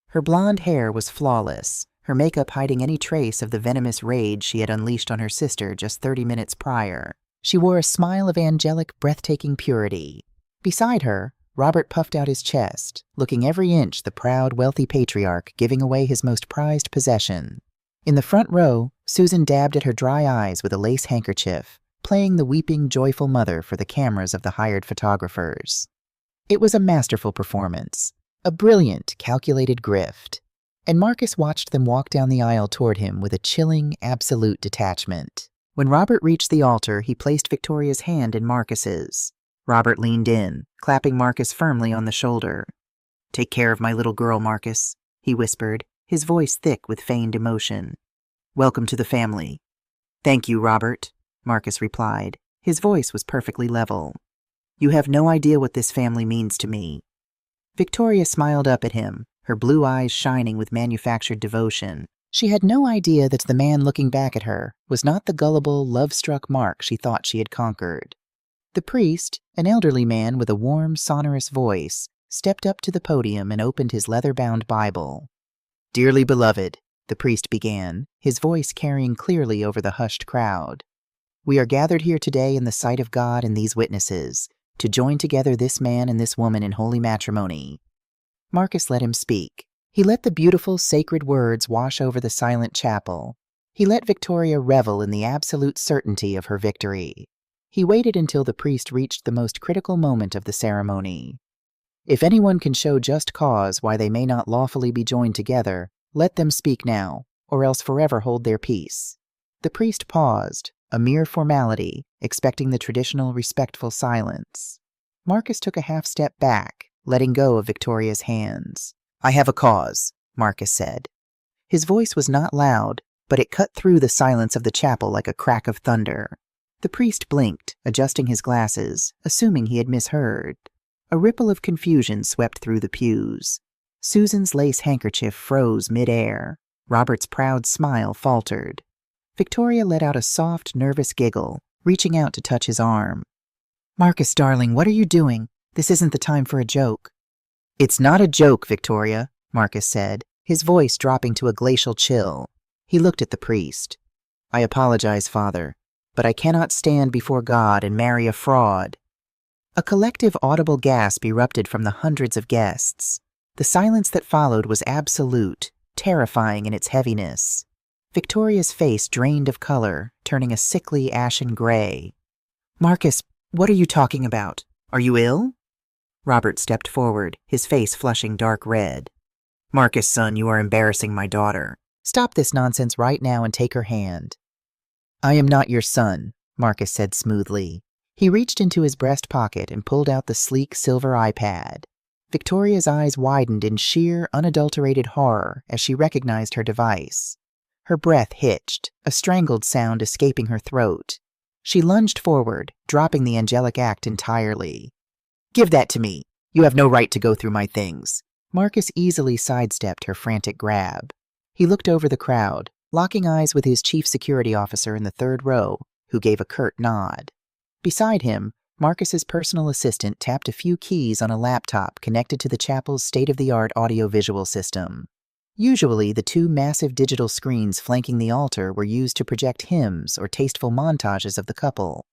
Her blonde hair was flawless, her makeup hiding any trace of the venomous rage she had unleashed on her sister just 30 minutes prior. She wore a smile of angelic, breathtaking purity. Beside her, Robert puffed out his chest, looking every inch the proud, wealthy patriarch giving away his most prized possession. In the front row, Susan dabbed at her dry eyes with a lace handkerchief, playing the weeping, joyful mother for the cameras of the hired photographers. It was a masterful performance, a brilliant, calculated grift, and Marcus watched them walk down the aisle toward him with a chilling, absolute detachment. When Robert reached the altar, he placed Victoria's hand in Marcus's. Robert leaned in, clapping Marcus firmly on the shoulder. "Take care of my little girl, Marcus," he whispered, his voice thick with feigned emotion. "Welcome to the family." "Thank you, Robert," Marcus replied. His voice was perfectly level. "You have no idea what this family means to me." Victoria smiled up at him, her blue eyes shining with manufactured devotion. She had no idea that the man looking back at her was not the gullible, love-struck Mark she thought she had conquered. The priest, an elderly man with a warm, sonorous voice, stepped up to the podium and opened his leather-bound Bible. "Dearly beloved," the priest began, his voice carrying clearly over the hushed crowd. "We are gathered here today in the sight of God and these witnesses, to join together this man and this woman in holy matrimony." Marcus let him speak. He let the beautiful, sacred words wash over the silent chapel. He let Victoria revel in the absolute certainty of her victory. He waited until the priest reached the most critical moment of the ceremony. "If anyone can show just cause why they may not lawfully be joined together, let them speak now, or else forever hold their peace." The priest paused, a mere formality, expecting the traditional respectful silence. Marcus took a half-step back, letting go of Victoria's hands. "I have a cause," Marcus said. His voice was not loud, but it cut through the silence of the chapel like a crack of thunder. The priest blinked, adjusting his glasses, assuming he had misheard. A ripple of confusion swept through the pews. Susan's lace handkerchief froze mid-air. Robert's proud smile faltered. Victoria let out a soft, nervous giggle, reaching out to touch his arm. "Marcus, darling, what are you doing? This isn't the time for a joke." "It's not a joke, Victoria," Marcus said, his voice dropping to a glacial chill. He looked at the priest. "I apologize, Father, but I cannot stand before God and marry a fraud." A collective audible gasp erupted from the hundreds of guests. The silence that followed was absolute, terrifying in its heaviness. Victoria's face drained of color, turning a sickly ashen gray. "Marcus, what are you talking about? Are you ill?" Robert stepped forward, his face flushing dark red. "Marcus, son, you are embarrassing my daughter. Stop this nonsense right now and take her hand." "I am not your son," Marcus said smoothly. He reached into his breast pocket and pulled out the sleek silver iPad. Victoria's eyes widened in sheer, unadulterated horror as she recognized her device. Her breath hitched, a strangled sound escaping her throat. She lunged forward, dropping the angelic act entirely. "Give that to me. You have no right to go through my things." Marcus easily sidestepped her frantic grab. He looked over the crowd, locking eyes with his chief security officer in the third row, who gave a curt nod. Beside him, Marcus's personal assistant tapped a few keys on a laptop connected to the chapel's state-of-the-art audiovisual system. Usually, the two massive digital screens flanking the altar were used to project hymns or tasteful montages of the couple.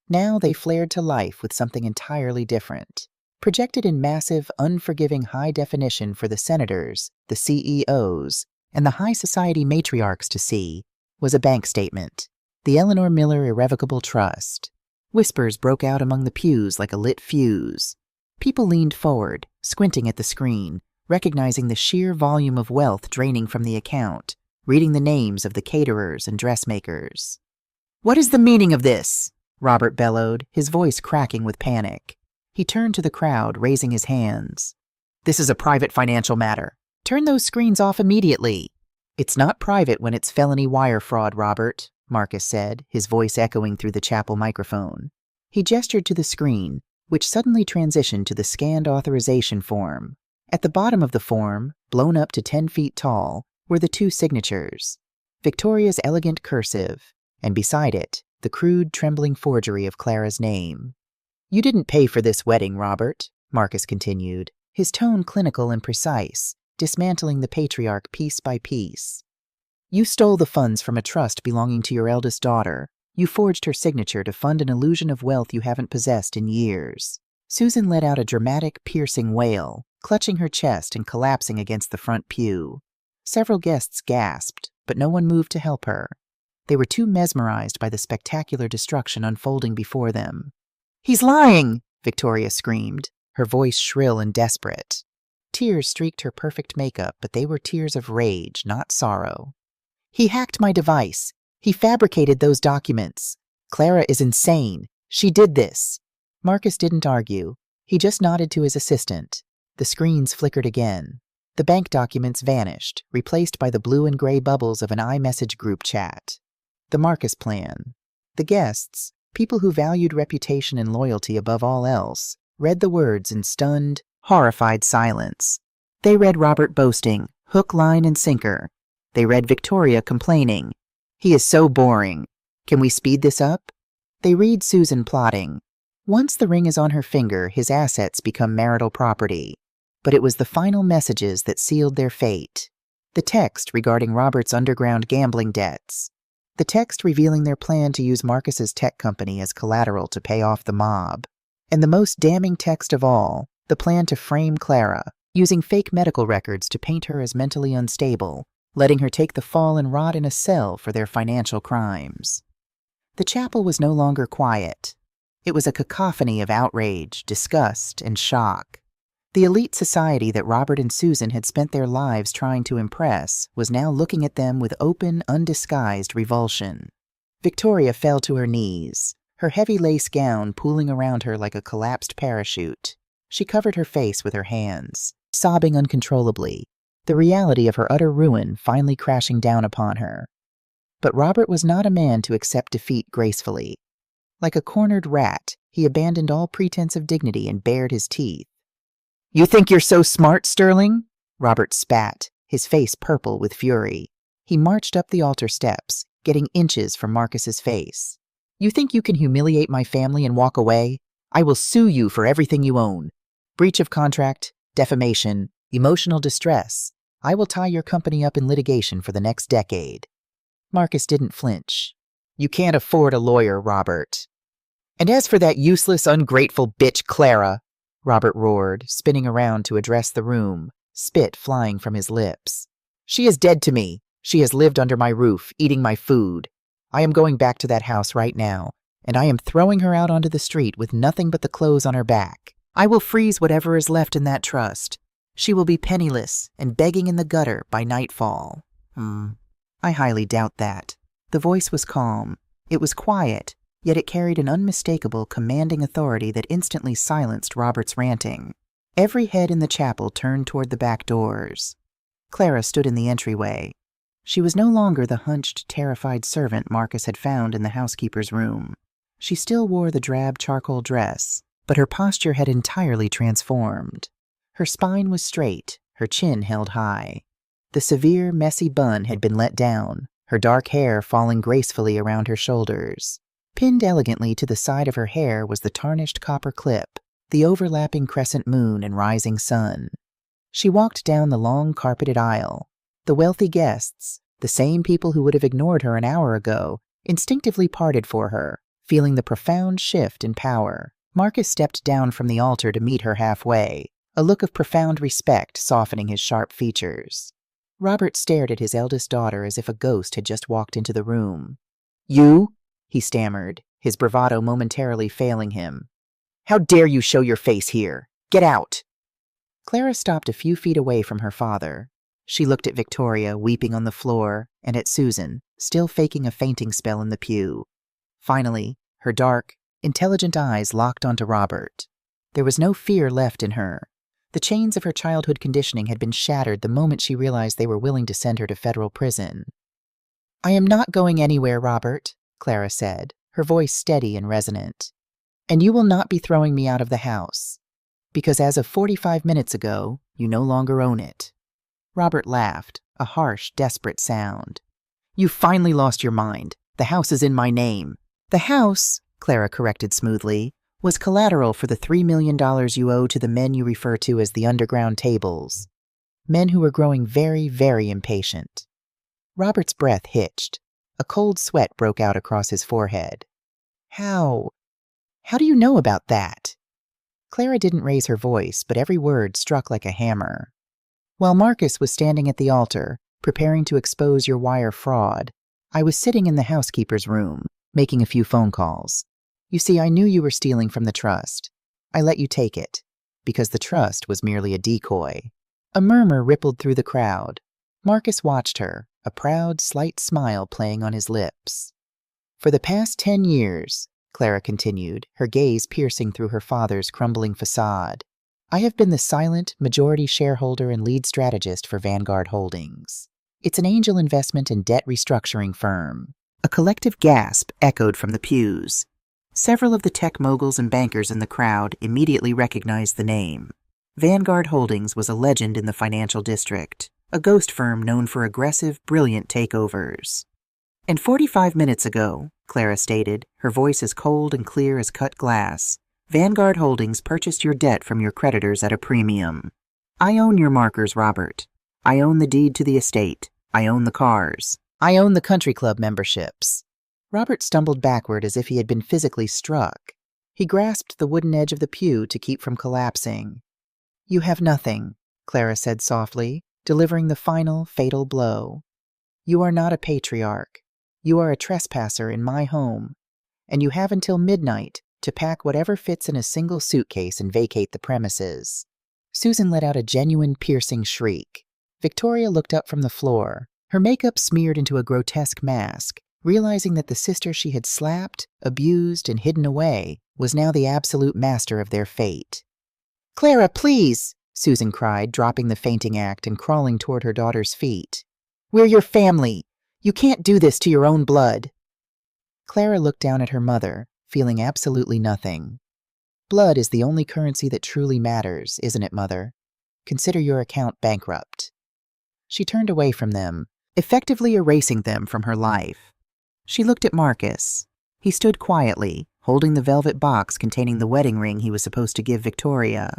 Now they flared to life with something entirely different. Projected in massive, unforgiving high definition for the senators, the CEOs, and the high society matriarchs to see, was a bank statement, the Eleanor Miller Irrevocable Trust. Whispers broke out among the pews like a lit fuse. People leaned forward, squinting at the screen, recognizing the sheer volume of wealth draining from the account, reading the names of the caterers and dressmakers. "What is the meaning of this?" Robert bellowed, his voice cracking with panic. He turned to the crowd, raising his hands. "This is a private financial matter. Turn those screens off immediately." "It's not private when it's felony wire fraud, Robert," Marcus said, his voice echoing through the chapel microphone. He gestured to the screen, which suddenly transitioned to the scanned authorization form. At the bottom of the form, blown up to 10 feet tall, were the two signatures, Victoria's elegant cursive, and beside it, the crude, trembling forgery of Clara's name. "You didn't pay for this wedding, Robert," Marcus continued, his tone clinical and precise, dismantling the patriarch piece by piece. "You stole the funds from a trust belonging to your eldest daughter. You forged her signature to fund an illusion of wealth you haven't possessed in years." Susan let out a dramatic, piercing wail, clutching her chest and collapsing against the front pew. Several guests gasped, but no one moved to help her. They were too mesmerized by the spectacular destruction unfolding before them. "He's lying!" Victoria screamed, her voice shrill and desperate. Tears streaked her perfect makeup, but they were tears of rage, not sorrow. "He hacked my device. He fabricated those documents. Clara is insane. She did this." Marcus didn't argue. He just nodded to his assistant. The screens flickered again. The bank documents vanished, replaced by the blue and gray bubbles of an iMessage group chat. The Marcus plan. The guests, people who valued reputation and loyalty above all else, read the words in stunned, horrified silence. They read Robert boasting, hook, line, and sinker. They read Victoria complaining, "He is so boring. Can we speed this up?" They read Susan plotting, "Once the ring is on her finger, his assets become marital property." But it was the final messages that sealed their fate. The text regarding Robert's underground gambling debts. The text revealing their plan to use Marcus's tech company as collateral to pay off the mob. And the most damning text of all, the plan to frame Clara, using fake medical records to paint her as mentally unstable, letting her take the fall and rot in a cell for their financial crimes. The chapel was no longer quiet. It was a cacophony of outrage, disgust, and shock. The elite society that Robert and Susan had spent their lives trying to impress was now looking at them with open, undisguised revulsion. Victoria fell to her knees, her heavy lace gown pooling around her like a collapsed parachute. She covered her face with her hands, sobbing uncontrollably, the reality of her utter ruin finally crashing down upon her. But Robert was not a man to accept defeat gracefully. Like a cornered rat, he abandoned all pretense of dignity and bared his teeth. "You think you're so smart, Sterling?" Robert spat, his face purple with fury. He marched up the altar steps, getting inches from Marcus's face. "You think you can humiliate my family and walk away? I will sue you for everything you own. Breach of contract, defamation, emotional distress. I will tie your company up in litigation for the next decade." Marcus didn't flinch. "You can't afford a lawyer, Robert." "And as for that useless, ungrateful bitch Clara," Robert roared, spinning around to address the room, spit flying from his lips. "She is dead to me. She has lived under my roof, eating my food. I am going back to that house right now, and I am throwing her out onto the street with nothing but the clothes on her back. I will freeze whatever is left in that trust. She will be penniless and begging in the gutter by nightfall." I highly doubt that. The voice was calm. It was quiet, yet it carried an unmistakable, commanding authority that instantly silenced Robert's ranting. Every head in the chapel turned toward the back doors. Clara stood in the entryway. She was no longer the hunched, terrified servant Marcus had found in the housekeeper's room. She still wore the drab charcoal dress, but her posture had entirely transformed. Her spine was straight, her chin held high. The severe, messy bun had been let down, her dark hair falling gracefully around her shoulders. Pinned elegantly to the side of her hair was the tarnished copper clip, the overlapping crescent moon and rising sun. She walked down the long carpeted aisle. The wealthy guests, the same people who would have ignored her an hour ago, instinctively parted for her, feeling the profound shift in power. Marcus stepped down from the altar to meet her halfway, a look of profound respect softening his sharp features. Robert stared at his eldest daughter as if a ghost had just walked into the room. "You?" he stammered, his bravado momentarily failing him. "How dare you show your face here? Get out!" Clara stopped a few feet away from her father. She looked at Victoria, weeping on the floor, and at Susan, still faking a fainting spell in the pew. Finally, her dark, intelligent eyes locked onto Robert. There was no fear left in her. The chains of her childhood conditioning had been shattered the moment she realized they were willing to send her to federal prison. "I am not going anywhere, Robert," Clara said, her voice steady and resonant. "And you will not be throwing me out of the house. Because as of 45 minutes ago, you no longer own it." Robert laughed, a harsh, desperate sound. "You've finally lost your mind. The house is in my name." "The house," Clara corrected smoothly, "was collateral for the $3 million you owe to the men you refer to as the underground tables. Men who were growing very, very impatient." Robert's breath hitched. A cold sweat broke out across his forehead. How do you know about that?" Clara didn't raise her voice, but every word struck like a hammer. "While Marcus was standing at the altar, preparing to expose your wire fraud, I was sitting in the housekeeper's room, making a few phone calls. You see, I knew you were stealing from the trust. I let you take it, because the trust was merely a decoy." A murmur rippled through the crowd. Marcus watched her, a proud, slight smile playing on his lips. "For the past 10 years, Clara continued, her gaze piercing through her father's crumbling facade, I have been the silent, majority shareholder and lead strategist for Vanguard Holdings. It's an angel investment and debt restructuring firm." A collective gasp echoed from the pews. Several of the tech moguls and bankers in the crowd immediately recognized the name. Vanguard Holdings was a legend in the financial district, a ghost firm known for aggressive, brilliant takeovers. "And 45 minutes ago," Clara stated, her voice as cold and clear as cut glass, "Vanguard Holdings purchased your debt from your creditors at a premium. I own your markers, Robert. I own the deed to the estate. I own the cars. I own the country club memberships." Robert stumbled backward as if he had been physically struck. He grasped the wooden edge of the pew to keep from collapsing. "You have nothing," Clara said softly, delivering the final, fatal blow. "You are not a patriarch. You are a trespasser in my home, and you have until midnight to pack whatever fits in a single suitcase and vacate the premises." Susan let out a genuine, piercing shriek. Victoria looked up from the floor, her makeup smeared into a grotesque mask, realizing that the sister she had slapped, abused, and hidden away was now the absolute master of their fate. "Clara, please!" Susan cried, dropping the fainting act and crawling toward her daughter's feet. "We're your family. You can't do this to your own blood." Clara looked down at her mother, feeling absolutely nothing. "Blood is the only currency that truly matters, isn't it, Mother? Consider your account bankrupt." She turned away from them, effectively erasing them from her life. She looked at Marcus. He stood quietly, holding the velvet box containing the wedding ring he was supposed to give Victoria.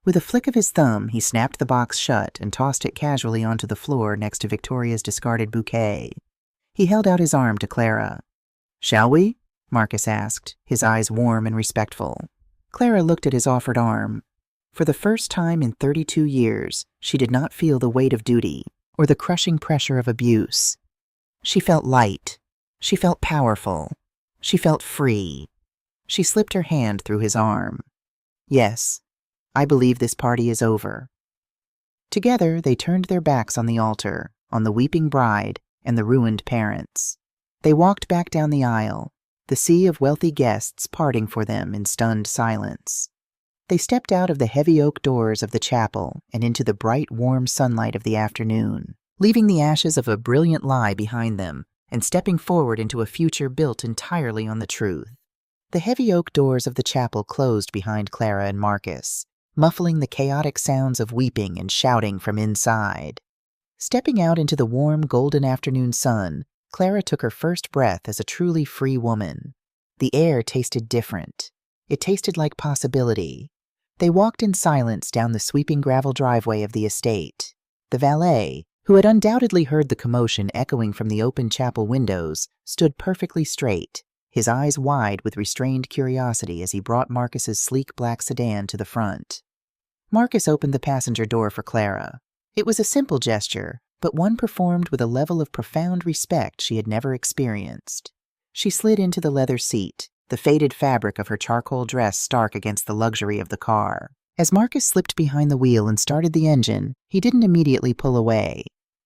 With a flick of his thumb, he snapped the box shut and tossed it casually onto the floor next to Victoria's discarded bouquet. He held out his arm to Clara. "Shall we?" Marcus asked, his eyes warm and respectful. Clara looked at his offered arm. For the first time in 32 years, she did not feel the weight of duty or the crushing pressure of abuse. She felt light. She felt powerful. She felt free. She slipped her hand through his arm. "Yes, I believe this party is over." Together, they turned their backs on the altar, on the weeping bride, and the ruined parents. They walked back down the aisle, the sea of wealthy guests parting for them in stunned silence. They stepped out of the heavy oak doors of the chapel and into the bright, warm sunlight of the afternoon, leaving the ashes of a brilliant lie behind them and stepping forward into a future built entirely on the truth. The heavy oak doors of the chapel closed behind Clara and Marcus, muffling the chaotic sounds of weeping and shouting from inside. Stepping out into the warm, golden afternoon sun, Clara took her first breath as a truly free woman. The air tasted different. It tasted like possibility. They walked in silence down the sweeping gravel driveway of the estate. The valet, who had undoubtedly heard the commotion echoing from the open chapel windows, stood perfectly straight, his eyes wide with restrained curiosity as he brought Marcus's sleek black sedan to the front. Marcus opened the passenger door for Clara. It was a simple gesture, but one performed with a level of profound respect she had never experienced. She slid into the leather seat, the faded fabric of her charcoal dress stark against the luxury of the car. As Marcus slipped behind the wheel and started the engine, he didn't immediately pull away.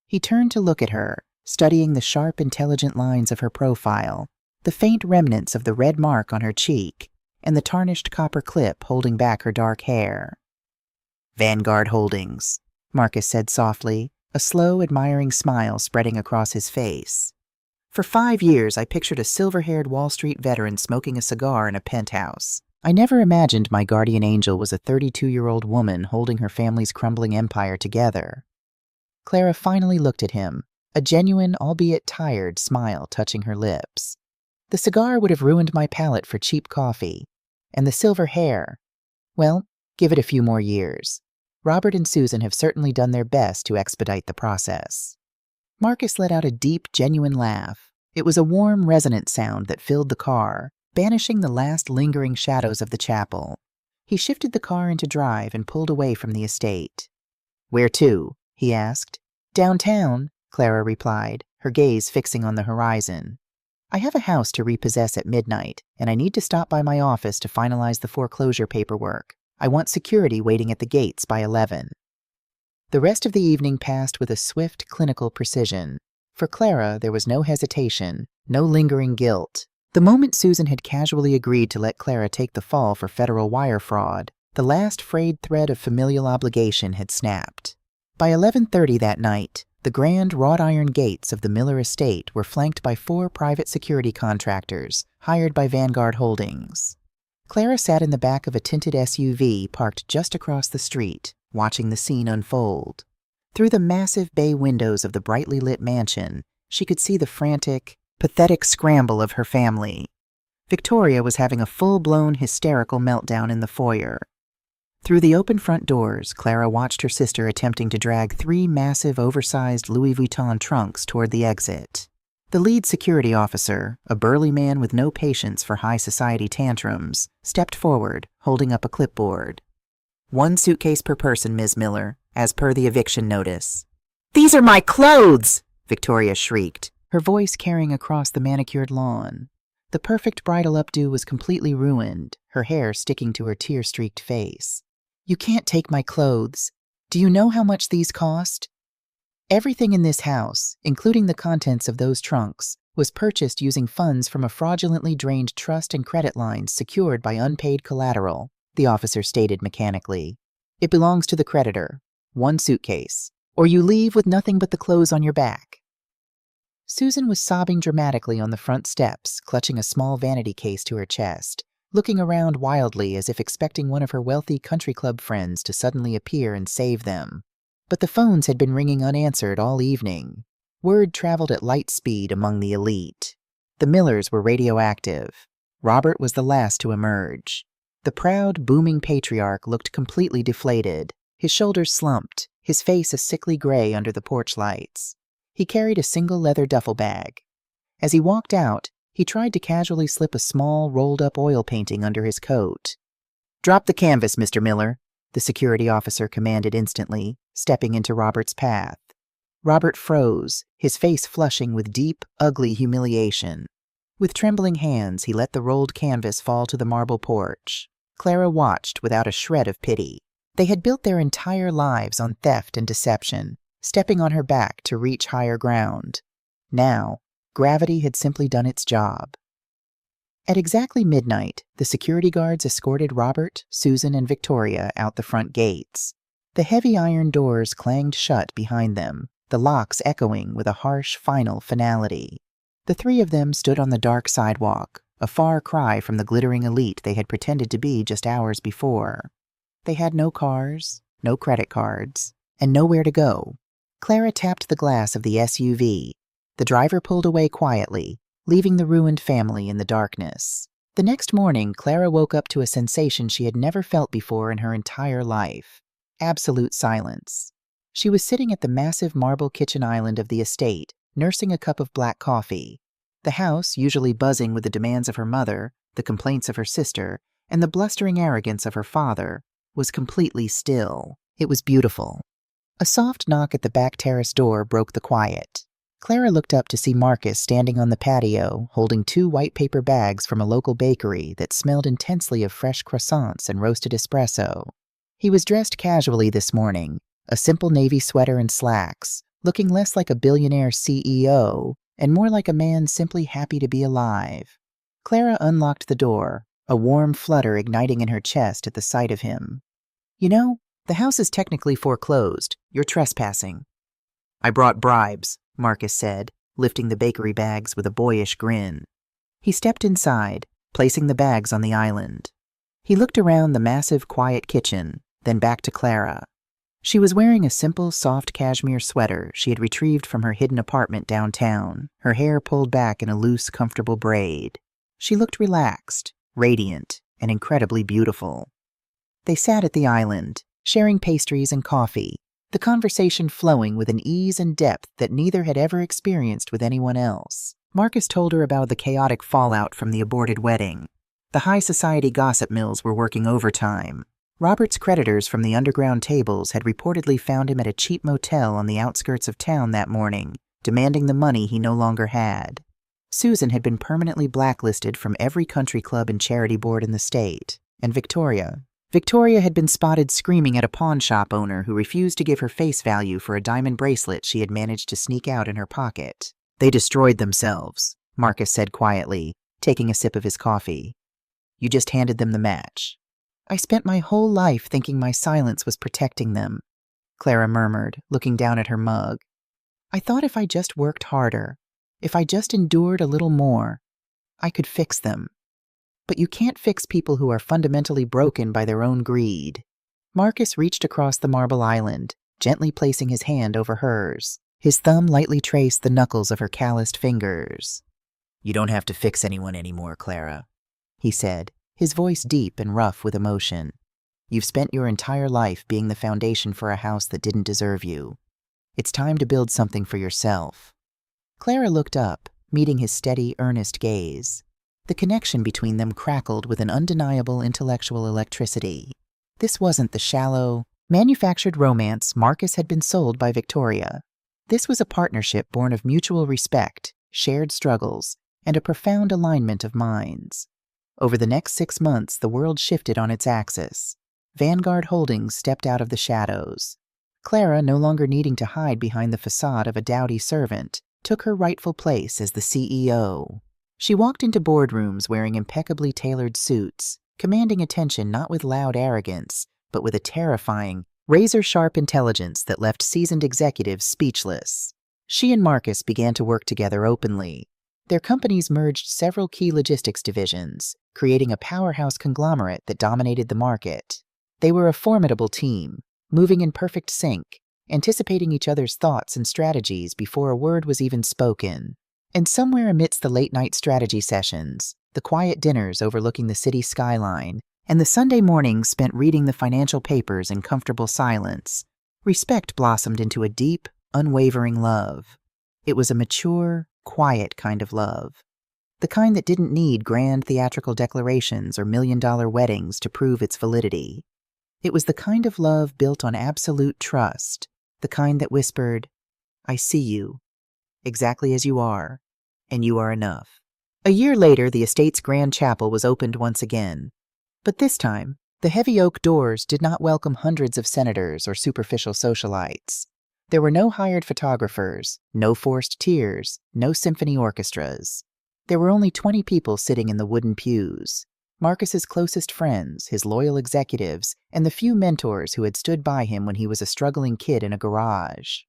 He turned to look at her, studying the sharp, intelligent lines of her profile, the faint remnants of the red mark on her cheek, and the tarnished copper clip holding back her dark hair. "Vanguard Holdings," Marcus said softly, a slow, admiring smile spreading across his face. "For 5 years, I pictured a silver-haired Wall Street veteran smoking a cigar in a penthouse. I never imagined my guardian angel was a 32-year-old woman holding her family's crumbling empire together." Clara finally looked at him, a genuine, albeit tired, smile touching her lips. "The cigar would have ruined my palate for cheap coffee. And the silver hair, well, give it a few more years. Robert and Susan have certainly done their best to expedite the process." Marcus let out a deep, genuine laugh. It was a warm, resonant sound that filled the car, banishing the last lingering shadows of the chapel. He shifted the car into drive and pulled away from the estate. "Where to?" he asked. "Downtown," Clara replied, her gaze fixing on the horizon. "I have a house to repossess at midnight, and I need to stop by my office to finalize the foreclosure paperwork. I want security waiting at the gates by 11. The rest of the evening passed with a swift, clinical precision. For Clara, there was no hesitation, no lingering guilt. The moment Susan had casually agreed to let Clara take the fall for federal wire fraud, the last frayed thread of familial obligation had snapped. By 11:30 that night, the grand wrought-iron gates of the Miller estate were flanked by 4 private security contractors hired by Vanguard Holdings. Clara sat in the back of a tinted SUV parked just across the street, watching the scene unfold. Through the massive bay windows of the brightly lit mansion, she could see the frantic, pathetic scramble of her family. Victoria was having a full-blown hysterical meltdown in the foyer. Through the open front doors, Clara watched her sister attempting to drag 3 massive, oversized Louis Vuitton trunks toward the exit. The lead security officer, a burly man with no patience for high society tantrums, stepped forward, holding up a clipboard. "1 suitcase per person, Ms. Miller, as per the eviction notice." "These are my clothes!" Victoria shrieked, her voice carrying across the manicured lawn. The perfect bridal updo was completely ruined, her hair sticking to her tear-streaked face. "You can't take my clothes. Do you know how much these cost?" Everything in this house, including the contents of those trunks, was purchased using funds from a fraudulently drained trust and credit lines secured by unpaid collateral, the officer stated mechanically. "It belongs to the creditor. 1 suitcase. Or you leave with nothing but the clothes on your back." Susan was sobbing dramatically on the front steps, clutching a small vanity case to her chest, looking around wildly as if expecting one of her wealthy country club friends to suddenly appear and save them. But the phones had been ringing unanswered all evening. Word traveled at light speed among the elite. The Millers were radioactive. Robert was the last to emerge. The proud, booming patriarch looked completely deflated, his shoulders slumped, his face a sickly gray under the porch lights. He carried a single leather duffel bag. As he walked out, he tried to casually slip a small, rolled-up oil painting under his coat. "Drop the canvas, Mr. Miller," the security officer commanded instantly, stepping into Robert's path. Robert froze, his face flushing with deep, ugly humiliation. With trembling hands, he let the rolled canvas fall to the marble porch. Clara watched without a shred of pity. They had built their entire lives on theft and deception, stepping on her back to reach higher ground. Now, gravity had simply done its job. At exactly midnight, the security guards escorted Robert, Susan, and Victoria out the front gates. The heavy iron doors clanged shut behind them, the locks echoing with a harsh, final finality. The 3 of them stood on the dark sidewalk, a far cry from the glittering elite they had pretended to be just hours before. They had no cars, no credit cards, and nowhere to go. Clara tapped the glass of the SUV. The driver pulled away quietly, leaving the ruined family in the darkness. The next morning, Clara woke up to a sensation she had never felt before in her entire life: absolute silence. She was sitting at the massive marble kitchen island of the estate, nursing a cup of black coffee. The house, usually buzzing with the demands of her mother, the complaints of her sister, and the blustering arrogance of her father, was completely still. It was beautiful. A soft knock at the back terrace door broke the quiet. Clara looked up to see Marcus standing on the patio, holding 2 white paper bags from a local bakery that smelled intensely of fresh croissants and roasted espresso. He was dressed casually this morning, a simple navy sweater and slacks, looking less like a billionaire CEO and more like a man simply happy to be alive. Clara unlocked the door, a warm flutter igniting in her chest at the sight of him. "You know, the house is technically foreclosed. You're trespassing." "I brought bribes," Marcus said, lifting the bakery bags with a boyish grin. He stepped inside, placing the bags on the island. He looked around the massive, quiet kitchen, then back to Clara. She was wearing a simple, soft cashmere sweater she had retrieved from her hidden apartment downtown, her hair pulled back in a loose, comfortable braid. She looked relaxed, radiant, and incredibly beautiful. They sat at the island, sharing pastries and coffee, the conversation flowing with an ease and depth that neither had ever experienced with anyone else. Marcus told her about the chaotic fallout from the aborted wedding. The high society gossip mills were working overtime. Robert's creditors from the underground tables had reportedly found him at a cheap motel on the outskirts of town that morning, demanding the money he no longer had. Susan had been permanently blacklisted from every country club and charity board in the state, and Victoria had been spotted screaming at a pawn shop owner who refused to give her face value for a diamond bracelet she had managed to sneak out in her pocket. "They destroyed themselves," Marcus said quietly, taking a sip of his coffee. "You just handed them the match." "I spent my whole life thinking my silence was protecting them," Clara murmured, looking down at her mug. "I thought if I just worked harder, if I just endured a little more, I could fix them. But you can't fix people who are fundamentally broken by their own greed." Marcus reached across the marble island, gently placing his hand over hers. His thumb lightly traced the knuckles of her calloused fingers. "You don't have to fix anyone anymore, Clara," he said, his voice deep and rough with emotion. "You've spent your entire life being the foundation for a house that didn't deserve you. It's time to build something for yourself." Clara looked up, meeting his steady, earnest gaze. The connection between them crackled with an undeniable intellectual electricity. This wasn't the shallow, manufactured romance Marcus had been sold by Victoria. This was a partnership born of mutual respect, shared struggles, and a profound alignment of minds. Over the next 6 months, the world shifted on its axis. Vanguard Holdings stepped out of the shadows. Clara, no longer needing to hide behind the facade of a dowdy servant, took her rightful place as the CEO. She walked into boardrooms wearing impeccably tailored suits, commanding attention not with loud arrogance, but with a terrifying, razor-sharp intelligence that left seasoned executives speechless. She and Marcus began to work together openly. Their companies merged several key logistics divisions, creating a powerhouse conglomerate that dominated the market. They were a formidable team, moving in perfect sync, anticipating each other's thoughts and strategies before a word was even spoken. And somewhere amidst the late-night strategy sessions, the quiet dinners overlooking the city skyline, and the Sunday mornings spent reading the financial papers in comfortable silence, respect blossomed into a deep, unwavering love. It was a mature, quiet kind of love. The kind that didn't need grand theatrical declarations or million-dollar weddings to prove its validity. It was the kind of love built on absolute trust, the kind that whispered, "I see you, exactly as you are, and you are enough." A year later, the estate's grand chapel was opened once again. But this time, the heavy oak doors did not welcome hundreds of senators or superficial socialites. There were no hired photographers, no forced tears, no symphony orchestras. There were only 20 people sitting in the wooden pews. Marcus's closest friends, his loyal executives, and the few mentors who had stood by him when he was a struggling kid in a garage.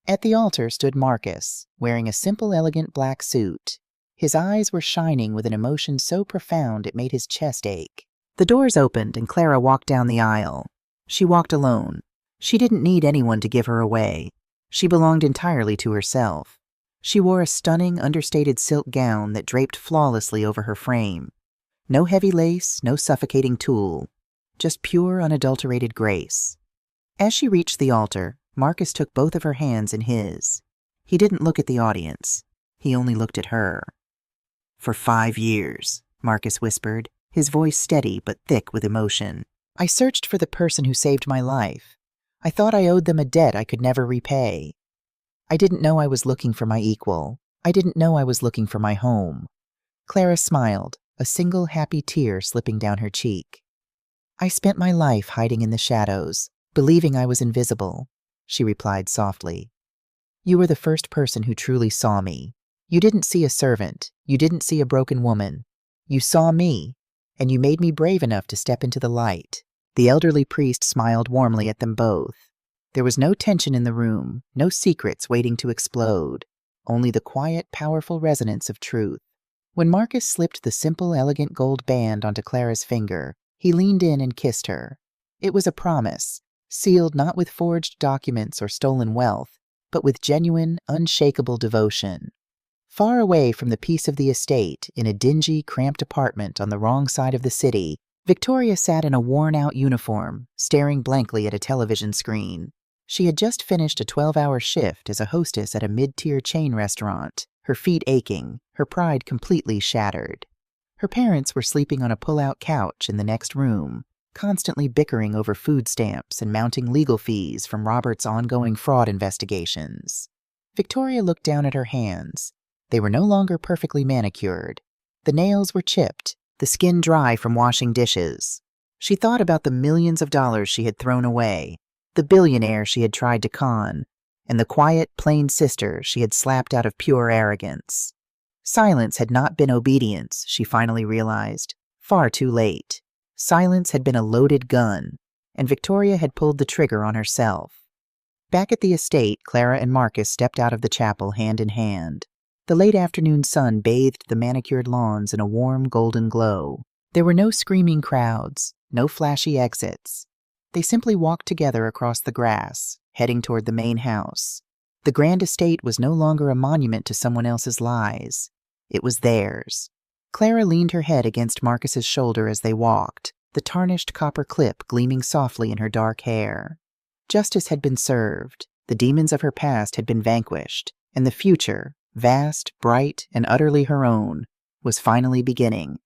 At the altar stood Marcus, wearing a simple, elegant black suit. His eyes were shining with an emotion so profound it made his chest ache. The doors opened and Clara walked down the aisle. She walked alone. She didn't need anyone to give her away. She belonged entirely to herself. She wore a stunning, understated silk gown that draped flawlessly over her frame. No heavy lace, no suffocating tulle, just pure, unadulterated grace. As she reached the altar, Marcus took both of her hands in his. He didn't look at the audience. He only looked at her. "For 5 years," Marcus whispered, his voice steady but thick with emotion. "I searched for the person who saved my life. I thought I owed them a debt I could never repay. I didn't know I was looking for my equal. I didn't know I was looking for my home." Clara smiled, a single happy tear slipping down her cheek. I spent my life hiding in the shadows, believing I was invisible, she replied softly. You were the first person who truly saw me. You didn't see a servant. You didn't see a broken woman. You saw me, and you made me brave enough to step into the light. The elderly priest smiled warmly at them both. There was no tension in the room, no secrets waiting to explode, only the quiet, powerful resonance of truth. When Marcus slipped the simple, elegant gold band onto Clara's finger, he leaned in and kissed her. It was a promise, sealed not with forged documents or stolen wealth, but with genuine, unshakable devotion. Far away from the peace of the estate, in a dingy, cramped apartment on the wrong side of the city, Victoria sat in a worn-out uniform, staring blankly at a television screen. She had just finished a 12-hour shift as a hostess at a mid-tier chain restaurant, her feet aching, her pride completely shattered. Her parents were sleeping on a pull-out couch in the next room, constantly bickering over food stamps and mounting legal fees from Robert's ongoing fraud investigations. Victoria looked down at her hands. They were no longer perfectly manicured. The nails were chipped, the skin dry from washing dishes. She thought about the millions of dollars she had thrown away, the billionaire she had tried to con, and the quiet, plain sister she had slapped out of pure arrogance. Silence had not been obedience, she finally realized. Far too late. Silence had been a loaded gun, and Victoria had pulled the trigger on herself. Back at the estate, Clara and Marcus stepped out of the chapel hand in hand. The late afternoon sun bathed the manicured lawns in a warm, golden glow. There were no screaming crowds, no flashy exits. They simply walked together across the grass, heading toward the main house. The grand estate was no longer a monument to someone else's lies. It was theirs. Clara leaned her head against Marcus's shoulder as they walked, the tarnished copper clip gleaming softly in her dark hair. Justice had been served, the demons of her past had been vanquished, and the future, vast, bright, and utterly her own, was finally beginning.